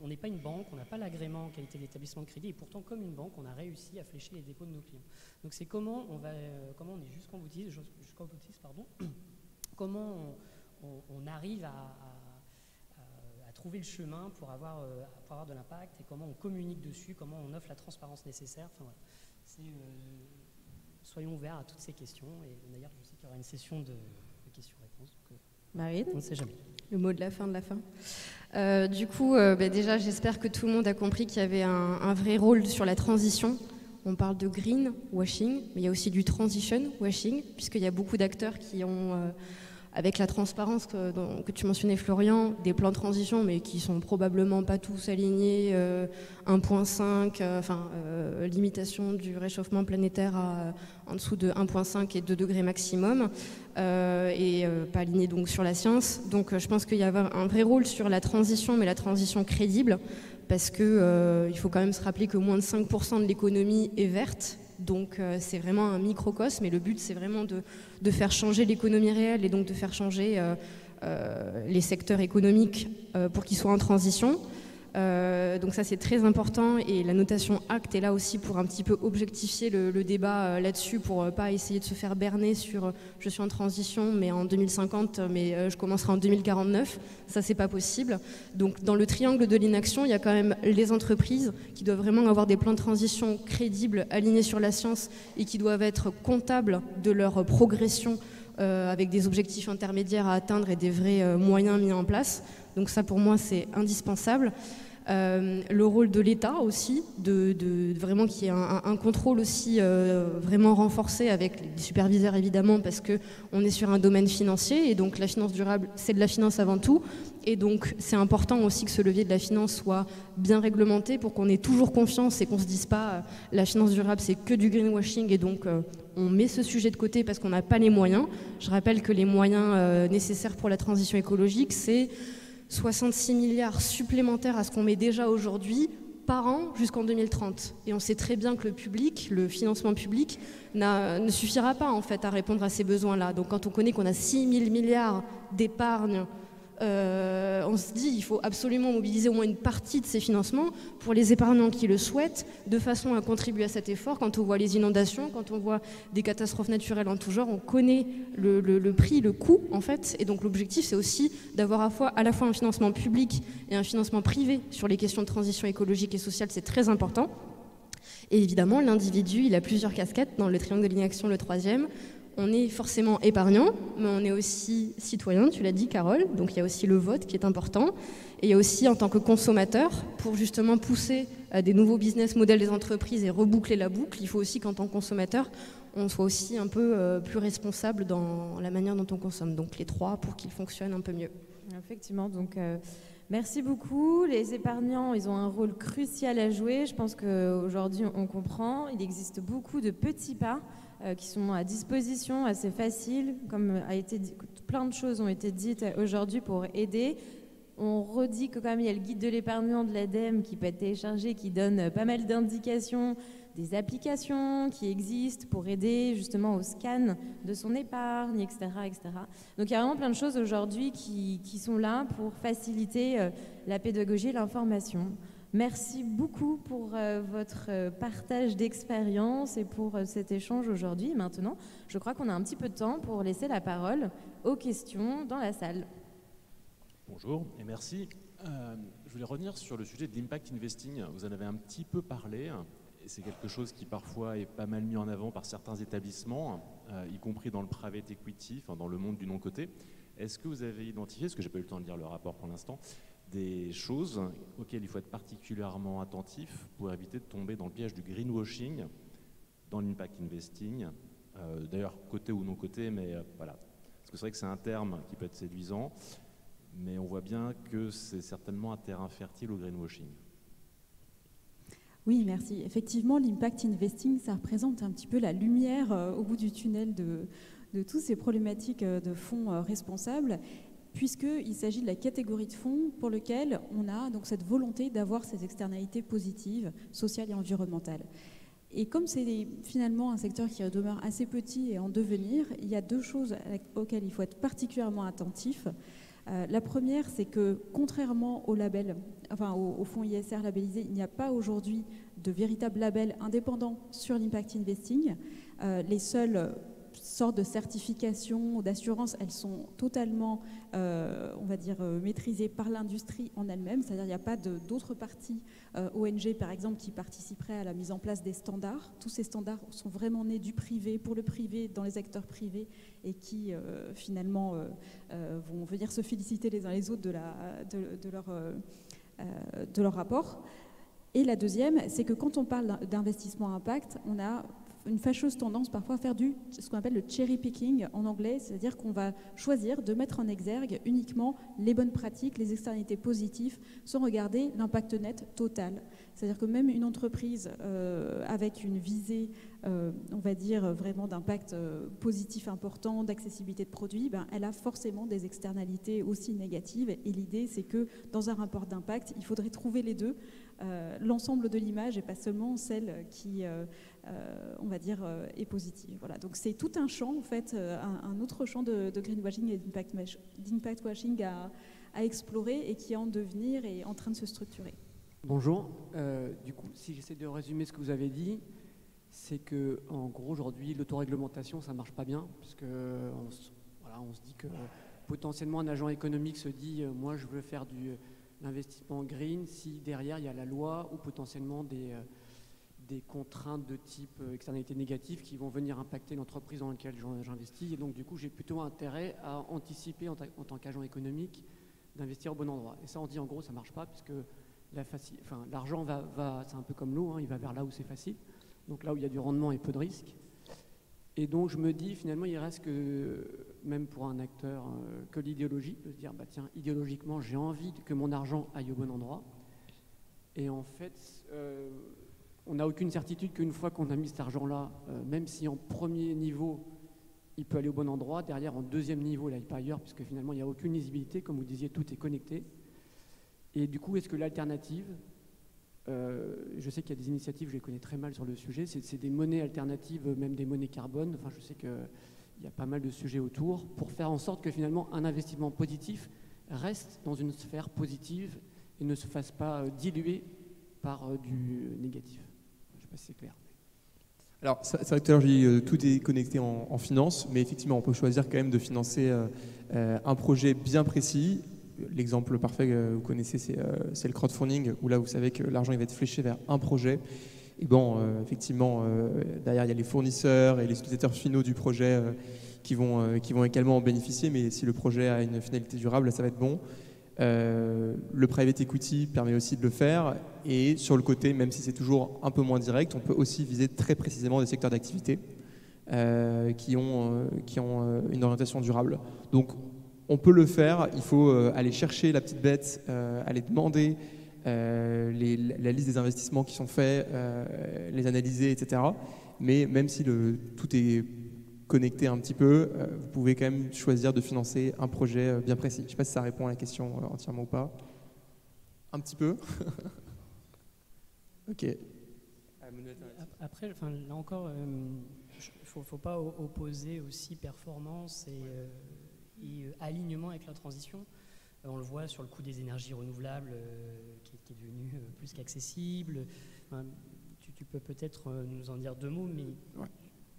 on n'est pas une banque, on n'a pas l'agrément en qualité d'établissement de crédit, et pourtant, comme une banque, on a réussi à flécher les dépôts de nos clients. Donc, c'est comment on est jusqu'en boutique, comment on arrive à trouver le chemin pour avoir de l'impact et comment on communique dessus, comment on offre la transparence nécessaire. Enfin, voilà. Soyons ouverts à toutes ces questions. Et d'ailleurs, je sais qu'il y aura une session de questions-réponses. Marine, on ne sait jamais. Le mot de la fin de la fin. Du coup, déjà, j'espère que tout le monde a compris qu'il y avait un vrai rôle sur la transition. On parle de green washing, mais il y a aussi du transition washing, puisqu'il y a beaucoup d'acteurs qui ont, avec la transparence que tu mentionnais, Florian, des plans de transition, mais qui sont probablement pas tous alignés. 1,5, limitation du réchauffement planétaire en dessous de 1,5 et 2 degrés maximum, et pas alignés donc sur la science. Donc je pense qu'il y a un vrai rôle sur la transition, mais la transition crédible, parce que il faut quand même se rappeler que moins de 5% de l'économie est verte. Donc c'est vraiment un microcosme, et le but c'est vraiment de faire changer l'économie réelle et donc de faire changer les secteurs économiques pour qu'ils soient en transition. Donc ça c'est très important, et la notation ACT est là aussi pour un petit peu objectifier le débat là-dessus, pour pas essayer de se faire berner sur je suis en transition mais en 2050, mais je commencerai en 2049, ça c'est pas possible. Donc dans le triangle de l'inaction, il y a quand même les entreprises qui doivent vraiment avoir des plans de transition crédibles, alignés sur la science, et qui doivent être comptables de leur progression avec des objectifs intermédiaires à atteindre et des vrais moyens mis en place. Donc ça pour moi c'est indispensable. Le rôle de l'État aussi, de vraiment qu'il y ait un contrôle aussi vraiment renforcé avec les superviseurs évidemment, parce qu'on est sur un domaine financier, et donc la finance durable c'est de la finance avant tout, et donc c'est important aussi que ce levier de la finance soit bien réglementé pour qu'on ait toujours confiance et qu'on ne se dise pas la finance durable c'est que du greenwashing, et donc on met ce sujet de côté parce qu'on n'a pas les moyens. Je rappelle que les moyens nécessaires pour la transition écologique, c'est 66 milliards supplémentaires à ce qu'on met déjà aujourd'hui par an jusqu'en 2030. Et on sait très bien que le financement public ne suffira pas en fait à répondre à ces besoins-là. Donc quand on connaît qu'on a 6 000 milliards d'épargne, on se dit il faut absolument mobiliser au moins une partie de ces financements pour les épargnants qui le souhaitent, de façon à contribuer à cet effort. Quand on voit les inondations, quand on voit des catastrophes naturelles en tout genre, on connaît le prix, le coût en fait, et donc l'objectif c'est aussi d'avoir à la fois un financement public et un financement privé sur les questions de transition écologique et sociale, c'est très important. Et évidemment l'individu, il a plusieurs casquettes dans le triangle de l'inaction, le troisième. On est forcément épargnant, mais on est aussi citoyen, tu l'as dit Carole, donc il y a aussi le vote qui est important, et il y a aussi en tant que consommateur, pour justement pousser des nouveaux business models des entreprises et reboucler la boucle, il faut aussi qu'en tant que consommateur, on soit aussi un peu plus responsable dans la manière dont on consomme, donc les trois pour qu'ils fonctionnent un peu mieux. Effectivement, donc merci beaucoup. Les épargnants, ils ont un rôle crucial à jouer, je pense qu'aujourd'hui on comprend, il existe beaucoup de petits pas qui sont à disposition, assez faciles, comme a été dit, plein de choses ont été dites aujourd'hui pour aider. On redit que quand même il y a le guide de l'épargnant de l'ADEME qui peut être téléchargé, qui donne pas mal d'indications, des applications qui existent pour aider justement au scan de son épargne, etc., etc. Donc il y a vraiment plein de choses aujourd'hui qui sont là pour faciliter la pédagogie et l'information. Merci beaucoup pour votre partage d'expérience et pour cet échange aujourd'hui. Maintenant, je crois qu'on a un petit peu de temps pour laisser la parole aux questions dans la salle. Bonjour et merci. Je voulais revenir sur le sujet de l'impact investing. Vous en avez un petit peu parlé, et c'est quelque chose qui parfois est pas mal mis en avant par certains établissements, y compris dans le private equity, enfin dans le monde du non-coté. Est-ce que vous avez identifié, parce que j'ai pas eu le temps de lire le rapport pour l'instant, des choses auxquelles il faut être particulièrement attentif pour éviter de tomber dans le piège du greenwashing dans l'impact investing, d'ailleurs coté ou non coté, mais voilà. Parce que c'est vrai que c'est un terme qui peut être séduisant, mais on voit bien que c'est certainement un terrain fertile au greenwashing. Oui, merci. Effectivement, l'impact investing, ça représente un petit peu la lumière au bout du tunnel de toutes ces problématiques de fonds responsables, puisqu'il s'agit de la catégorie de fonds pour lequel on a donc cette volonté d'avoir ces externalités positives, sociales et environnementales. Et comme c'est finalement un secteur qui demeure assez petit et en devenir, il y a deux choses auxquelles il faut être particulièrement attentif. La première, c'est que contrairement au label, enfin au fonds ISR labellisé, il n'y a pas aujourd'hui de véritable label indépendant sur l'impact investing. Les seuls sortes de certifications ou d'assurances, elles sont totalement, on va dire, maîtrisées par l'industrie en elle-même. C'est-à-dire qu'il n'y a pas d'autres parties ONG, par exemple, qui participeraient à la mise en place des standards. Tous ces standards sont vraiment nés du privé, pour le privé, dans les acteurs privés, et qui, finalement, vont venir se féliciter les uns les autres de leur rapport. Et la deuxième, c'est que quand on parle d'investissement impact, on a une fâcheuse tendance parfois à faire ce qu'on appelle le cherry picking en anglais, c'est-à-dire qu'on va choisir de mettre en exergue uniquement les bonnes pratiques, les externalités positives, sans regarder l'impact net total. C'est-à-dire que même une entreprise avec une visée, on va dire, vraiment d'impact positif important, d'accessibilité de produits, elle a forcément des externalités aussi négatives. Et l'idée, c'est que dans un rapport d'impact, il faudrait trouver les deux, l'ensemble de l'image et pas seulement celle qui, on va dire, est positive. Voilà. Donc c'est tout un champ, en fait, un autre champ de greenwashing et d'impact washing à explorer et qui est en devenir et en train de se structurer. Bonjour. Du coup, si j'essaie de résumer ce que vous avez dit, c'est que, en gros, aujourd'hui, l'autoréglementation, ça marche pas bien, parce que on se dit que potentiellement un agent économique se dit, moi, je veux faire l'investissement green, si derrière il y a la loi ou potentiellement des contraintes de type externalité négative qui vont venir impacter l'entreprise dans laquelle j'investis. Et donc, du coup, j'ai plutôt intérêt à anticiper en tant qu'agent économique d'investir au bon endroit. Et ça, on dit en gros, ça marche pas, puisque l'argent va c'est un peu comme l'eau, hein, il va vers là où c'est facile, donc là où il y a du rendement et peu de risque. Et donc je me dis finalement il reste que, même pour un acteur, que l'idéologie, de se dire tiens, idéologiquement j'ai envie que mon argent aille au bon endroit. Et en fait on n'a aucune certitude qu'une fois qu'on a mis cet argent-là, même si en premier niveau il peut aller au bon endroit, derrière en deuxième niveau il n'aille pas ailleurs, puisque finalement il n'y a aucune lisibilité, comme vous disiez, tout est connecté. Et du coup, est-ce que l'alternative, je sais qu'il y a des initiatives, je les connais très mal sur le sujet, c'est des monnaies alternatives, même des monnaies carbone, enfin je sais qu'il y a pas mal de sujets autour, pour faire en sorte que finalement un investissement positif reste dans une sphère positive et ne se fasse pas diluer par du négatif. Je ne sais pas si c'est clair. Alors, c'est vrai que tout à l'heure, j'ai dit tout est connecté en finance, mais effectivement, on peut choisir quand même de financer un projet bien précis. L'exemple parfait que vous connaissez, c'est le crowdfunding, où là, vous savez que l'argent il va être fléché vers un projet. Et bon, effectivement, derrière, il y a les fournisseurs et les utilisateurs finaux du projet qui vont également en bénéficier, mais si le projet a une finalité durable, là, ça va être bon. Le private equity permet aussi de le faire. Et sur le côté, même si c'est toujours un peu moins direct, on peut aussi viser très précisément des secteurs d'activité qui ont une orientation durable. Donc, on peut le faire, il faut aller chercher la petite bête, aller demander la liste des investissements qui sont faits, les analyser, etc. Mais même si tout est connecté un petit peu, vous pouvez quand même choisir de financer un projet bien précis. Je ne sais pas si ça répond à la question entièrement ou pas. Un petit peu. Ok. Après, là encore, il ne faut pas opposer aussi performance et alignement avec la transition. On le voit sur le coût des énergies renouvelables qui est devenu plus qu'accessible. Tu peux peut-être nous en dire deux mots, mais ouais.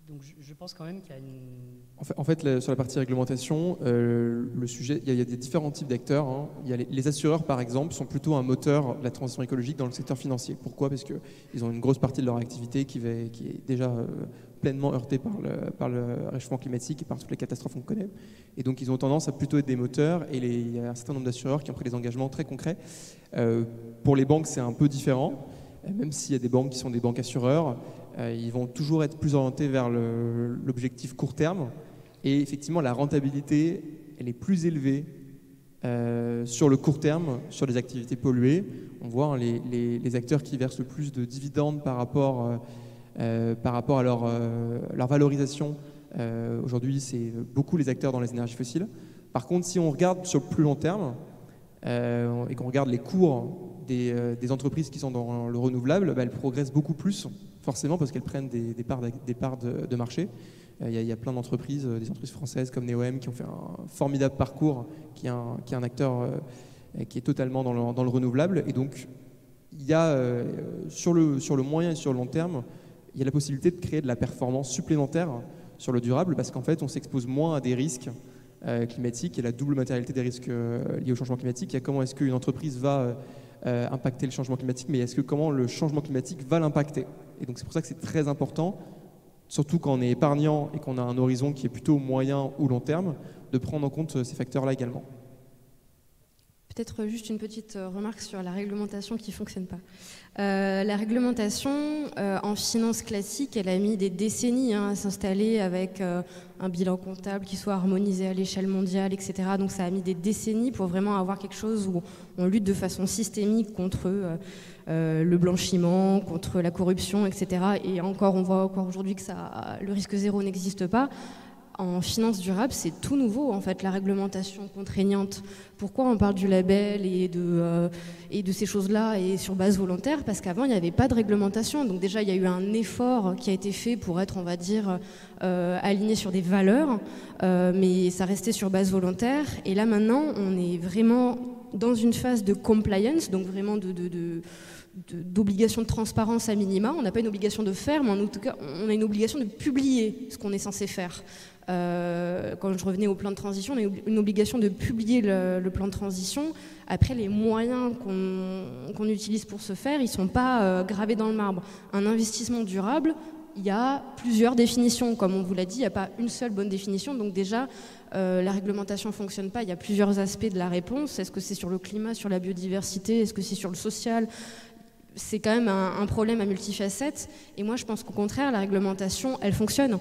Donc je pense quand même qu'il y a une... En fait, sur la partie réglementation, le sujet, il y a des différents types d'acteurs. Hein. Il y a les assureurs, par exemple, sont plutôt un moteur de la transition écologique dans le secteur financier. Pourquoi ? Parce qu'ils ont une grosse partie de leur activité qui est déjà pleinement heurtée par le réchauffement climatique et par toutes les catastrophes qu'on connaît. Et donc, ils ont tendance à plutôt être des moteurs. Et il y a un certain nombre d'assureurs qui ont pris des engagements très concrets. Pour les banques, c'est un peu différent. Même s'il y a des banques qui sont des banques assureurs, ils vont toujours être plus orientés vers l'objectif court terme. Et effectivement, la rentabilité, elle est plus élevée sur le court terme, sur les activités polluées. On voit les acteurs qui versent le plus de dividendes par rapport à leur valorisation. Aujourd'hui, c'est beaucoup les acteurs dans les énergies fossiles. Par contre, si on regarde sur le plus long terme et qu'on regarde les cours des entreprises qui sont dans le renouvelable, elles progressent beaucoup plus, forcément parce qu'elles prennent des parts de marché. Il y a plein d'entreprises, des entreprises françaises comme Neoem qui ont fait un formidable parcours, qui est un acteur qui est totalement dans le renouvelable. Et donc, il y a sur le moyen et sur le long terme, il y a la possibilité de créer de la performance supplémentaire sur le durable parce qu'en fait, on s'expose moins à des risques climatiques et la double matérialité des risques liés au changement climatique. Il y a comment est-ce qu'une entreprise va impacter le changement climatique, mais est-ce que comment le changement climatique va l'impacter. Et donc c'est pour ça que c'est très important, surtout quand on est épargnant et qu'on a un horizon qui est plutôt moyen ou long terme, de prendre en compte ces facteurs-là également. Peut-être juste une petite remarque sur la réglementation qui ne fonctionne pas. La réglementation en finance classique, elle a mis des décennies à s'installer avec un bilan comptable qui soit harmonisé à l'échelle mondiale, etc. Donc ça a mis des décennies pour vraiment avoir quelque chose où on lutte de façon systémique contre le blanchiment, contre la corruption, etc. Et encore, on voit encore aujourd'hui que le risque zéro n'existe pas. En finance durable, c'est tout nouveau, en fait, la réglementation contraignante. Pourquoi on parle du label et de ces choses-là et sur base volontaire? Parce qu'avant, il n'y avait pas de réglementation. Donc déjà, il y a eu un effort qui a été fait pour être, on va dire, aligné sur des valeurs, mais ça restait sur base volontaire. Et là, maintenant, on est vraiment dans une phase de compliance, donc vraiment d'obligation de transparence à minima. On n'a pas une obligation de faire, mais en tout cas, on a une obligation de publier ce qu'on est censé faire. Quand je revenais au plan de transition, on a une obligation de publier le plan de transition. Après, les moyens qu'on utilise pour ce faire, ils ne sont pas gravés dans le marbre. Un investissement durable, il y a plusieurs définitions. Comme on vous l'a dit, il n'y a pas une seule bonne définition. Donc déjà, la réglementation ne fonctionne pas. Il y a plusieurs aspects de la réponse. Est-ce que c'est sur le climat, sur la biodiversité? Est-ce que c'est sur le social? C'est quand même un problème à multifacettes. Et moi, je pense qu'au contraire, la réglementation, elle fonctionne.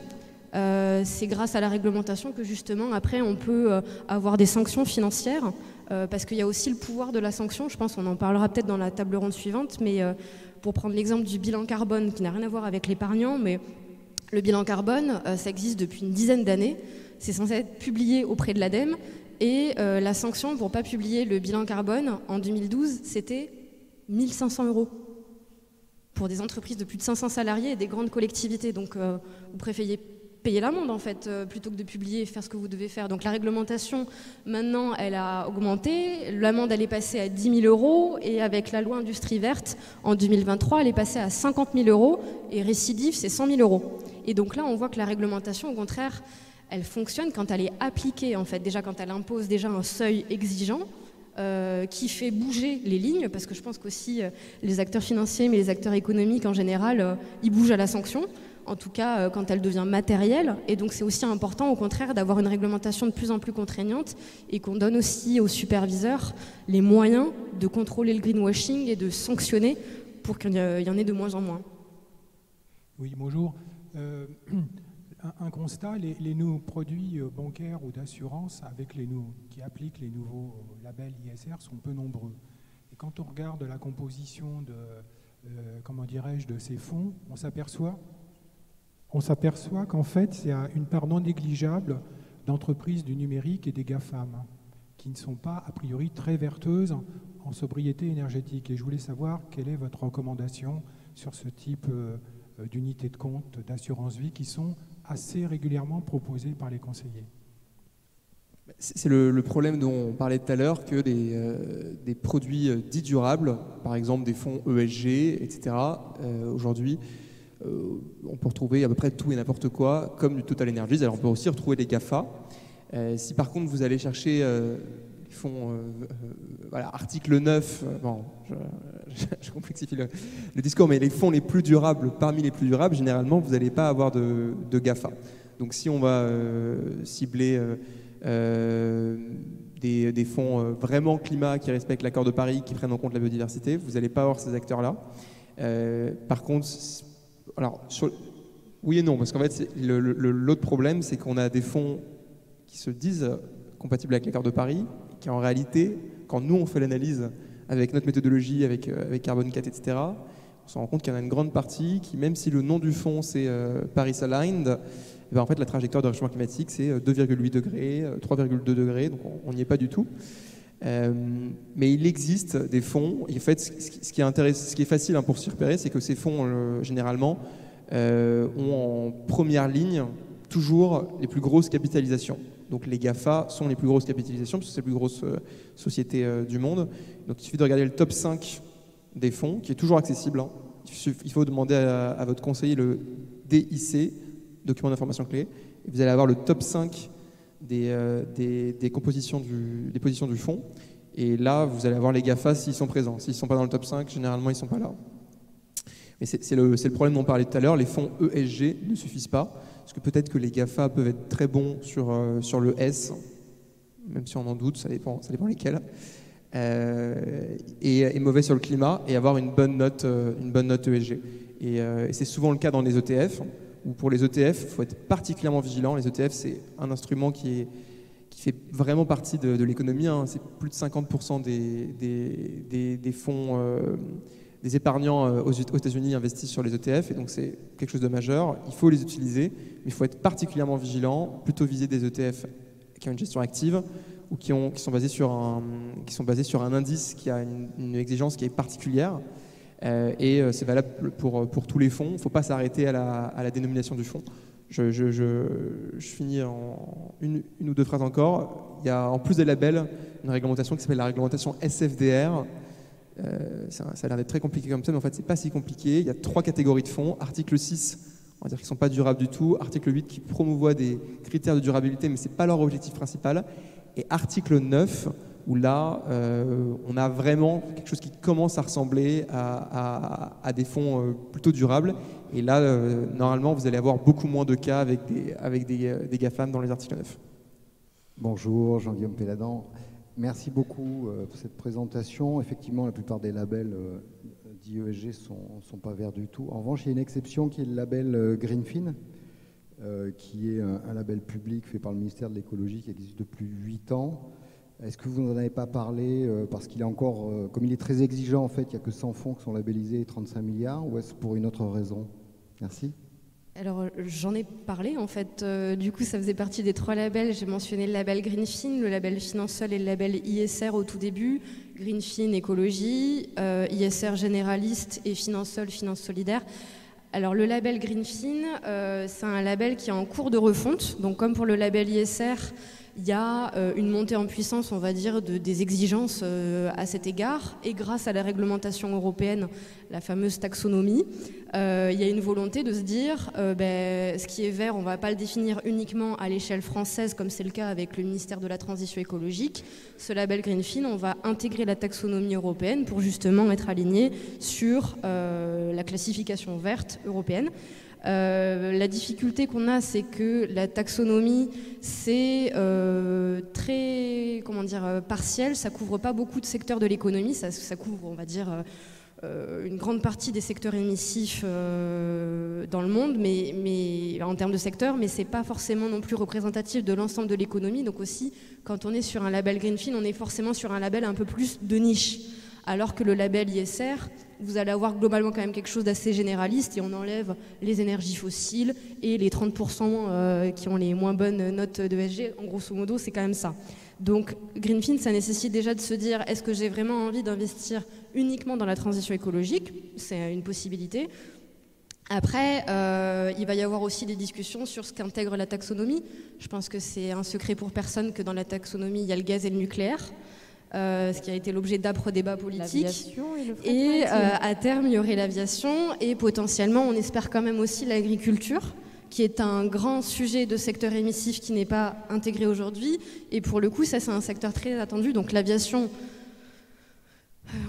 C'est grâce à la réglementation que justement, après, on peut avoir des sanctions financières, parce qu'il y a aussi le pouvoir de la sanction. Je pense qu'on en parlera peut-être dans la table ronde suivante, mais pour prendre l'exemple du bilan carbone, qui n'a rien à voir avec l'épargnant, mais le bilan carbone, ça existe depuis une dizaine d'années. C'est censé être publié auprès de l'ADEME, et la sanction pour ne pas publier le bilan carbone, en 2012, c'était 1 500 € pour des entreprises de plus de 500 salariés et des grandes collectivités. Donc, vous préférez payer l'amende, en fait, plutôt que de publier et faire ce que vous devez faire. Donc, la réglementation, maintenant, elle a augmenté. L'amende, elle est passée à 10 000 €. Et avec la loi Industrie verte, en 2023, elle est passée à 50 000 €. Et récidive, c'est 100 000 €. Et donc là, on voit que la réglementation, au contraire, elle fonctionne quand elle est appliquée, en fait. Déjà, quand elle impose déjà un seuil exigeant, qui fait bouger les lignes, parce que je pense qu'aussi les acteurs financiers, mais les acteurs économiques en général, ils bougent à la sanction, en tout cas quand elle devient matérielle. Et donc c'est aussi important, au contraire, d'avoir une réglementation de plus en plus contraignante et qu'on donne aussi aux superviseurs les moyens de contrôler le greenwashing et de sanctionner pour qu'il y en ait de moins en moins. Oui, bonjour. Un constat, les nouveaux produits bancaires ou d'assurance qui appliquent les nouveaux labels ISR sont peu nombreux. Et quand on regarde la composition de ces fonds, on s'aperçoit qu'en fait, il y a une part non négligeable d'entreprises du numérique et des GAFAM qui ne sont pas a priori très vertueuses en sobriété énergétique. Et je voulais savoir quelle est votre recommandation sur ce type d'unités de compte d'assurance vie qui sont assez régulièrement proposés par les conseillers. C'est le problème dont on parlait tout à l'heure, que des produits dits durables, par exemple des fonds ESG, etc., aujourd'hui, on peut retrouver à peu près tout et n'importe quoi, comme du Total Energies. Alors on peut aussi retrouver des GAFA. Si par contre vous allez chercher les fonds, article 9, je complexifie le discours, mais les fonds les plus durables, parmi les plus durables, généralement, vous n'allez pas avoir de GAFA. Donc si on va cibler des fonds vraiment climat qui respectent l'accord de Paris, qui prennent en compte la biodiversité, vous n'allez pas avoir ces acteurs-là. Par contre, oui et non, parce qu'en fait, l'autre problème, c'est qu'on a des fonds qui se disent compatibles avec l'accord de Paris, qui en réalité, quand nous on fait l'analyse avec notre méthodologie, avec Carbon 4, etc., on se rend compte qu'il y en a une grande partie qui, même si le nom du fonds c'est Paris Aligned, en fait la trajectoire de réchauffement climatique c'est 2,8 degrés, 3,2 degrés, donc on n'y est pas du tout. Mais il existe des fonds, et en fait ce qui est facile pour s'y repérer, c'est que ces fonds généralement ont en première ligne toujours les plus grosses capitalisations. Donc les GAFA sont les plus grosses capitalisations, parce que c'est les plus grosses sociétés du monde. Donc il suffit de regarder le top 5 des fonds, qui est toujours accessible. Il faut demander à votre conseiller le DIC, documents d'information clés. Et vous allez avoir le top 5 des positions du fonds. Et là, vous allez avoir les GAFA s'ils sont présents. S'ils ne sont pas dans le top 5, généralement, ils ne sont pas là. Mais c'est le problème dont on parlait tout à l'heure. Les fonds ESG ne suffisent pas. Parce que peut-être que les GAFA peuvent être très bons sur le S, même si on en doute, ça dépend lesquels. Et mauvais sur le climat, et avoir une bonne note ESG. Et c'est souvent le cas dans les ETF, où pour les ETF, il faut être particulièrement vigilant. Les ETF, c'est un instrument qui fait vraiment partie de l'économie. Hein. C'est plus de 50% des fonds, des épargnants aux États-Unis investissent sur les ETF, et donc c'est quelque chose de majeur. Il faut les utiliser, mais il faut être particulièrement vigilant, plutôt viser des ETF qui ont une gestion active, ou qui sont basés sur un indice qui a une exigence qui est particulière. Et c'est valable pour tous les fonds. Il ne faut pas s'arrêter à la dénomination du fonds. Je finis en une ou deux phrases encore. Il y a en plus des labels une réglementation qui s'appelle la réglementation SFDR. Ça a l'air d'être très compliqué comme ça, mais en fait c'est pas si compliqué. Il y a 3 catégories de fonds. Article 6, on va dire qu'ils ne sont pas durables du tout. Article 8 qui promouvoit des critères de durabilité, mais ce n'est pas leur objectif principal. Et article 9, où là, on a vraiment quelque chose qui commence à ressembler à des fonds plutôt durables. Et là, normalement, vous allez avoir beaucoup moins de cas avec des GAFAM dans les articles 9. Bonjour, Jean-Guillaume Péladan. Merci beaucoup pour cette présentation. Effectivement, la plupart des labels dits ESG sont pas verts du tout. En revanche, il y a une exception qui est le label Greenfin, qui est un label public fait par le ministère de l'écologie qui existe depuis 8 ans. Est-ce que vous n'en avez pas parlé parce qu'il est encore, comme il est très exigeant en fait, il n'y a que 100 fonds qui sont labellisés et 35 milliards, ou est-ce pour une autre raison? Merci. Alors j'en ai parlé en fait, du coup ça faisait partie des 3 labels. J'ai mentionné le label Greenfin, le label Finansol et le label ISR au tout début. Greenfin écologie, ISR généraliste et Finansol finance solidaire. Alors le label Greenfin, c'est un label qui est en cours de refonte. Donc comme pour le label ISR, il y a une montée en puissance, on va dire, des exigences à cet égard. Et grâce à la réglementation européenne, la fameuse taxonomie, il y a une volonté de se dire ce qui est vert, on ne va pas le définir uniquement à l'échelle française, comme c'est le cas avec le ministère de la Transition écologique. Ce label Greenfin, on va intégrer la taxonomie européenne pour justement être aligné sur la classification verte européenne. La difficulté qu'on a, c'est que la taxonomie, c'est très, partiel, ça couvre pas beaucoup de secteurs de l'économie, ça couvre, on va dire, une grande partie des secteurs émissifs dans le monde, mais en termes de secteur, mais c'est pas forcément non plus représentatif de l'ensemble de l'économie. Donc aussi, quand on est sur un label Greenfin, on est forcément sur un label un peu plus de niche. Alors que le label ISR, vous allez avoir globalement quand même quelque chose d'assez généraliste et on enlève les énergies fossiles et les 30% qui ont les moins bonnes notes de ESG. En grosso modo, c'est quand même ça. Donc Greenfin, ça nécessite déjà de se dire, est-ce que j'ai vraiment envie d'investir uniquement dans la transition écologique? C'est une possibilité. Après, il va y avoir aussi des discussions sur ce qu'intègre la taxonomie. Je pense que c'est un secret pour personne que dans la taxonomie, il y a le gaz et le nucléaire. Ce qui a été l'objet d'âpres débats politiques. Et à terme, il y aurait l'aviation et potentiellement, on espère quand même aussi l'agriculture, qui est un grand sujet de secteur émissif qui n'est pas intégré aujourd'hui. Et pour le coup, ça, c'est un secteur très attendu. Donc l'aviation,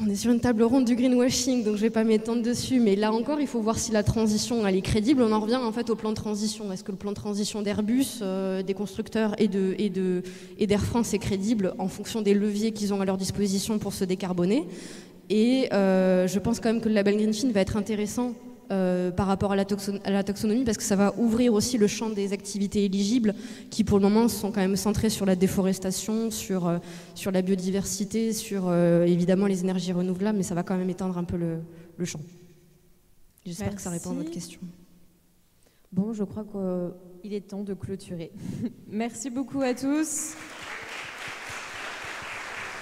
on est sur une table ronde du greenwashing, donc je ne vais pas m'étendre dessus. Mais là encore, il faut voir si la transition, elle est crédible. On en revient en fait au plan de transition. Est-ce que le plan de transition d'Airbus, des constructeurs et d'Air France est crédible en fonction des leviers qu'ils ont à leur disposition pour se décarboner? Et je pense quand même que le label Greenfin va être intéressant par rapport à la taxonomie, parce que ça va ouvrir aussi le champ des activités éligibles qui pour le moment sont quand même centrées sur la déforestation, sur la biodiversité, sur évidemment les énergies renouvelables, mais ça va quand même étendre un peu le champ. J'espère que ça répond à votre question. Bon, je crois qu'il est temps de clôturer. Merci beaucoup à tous.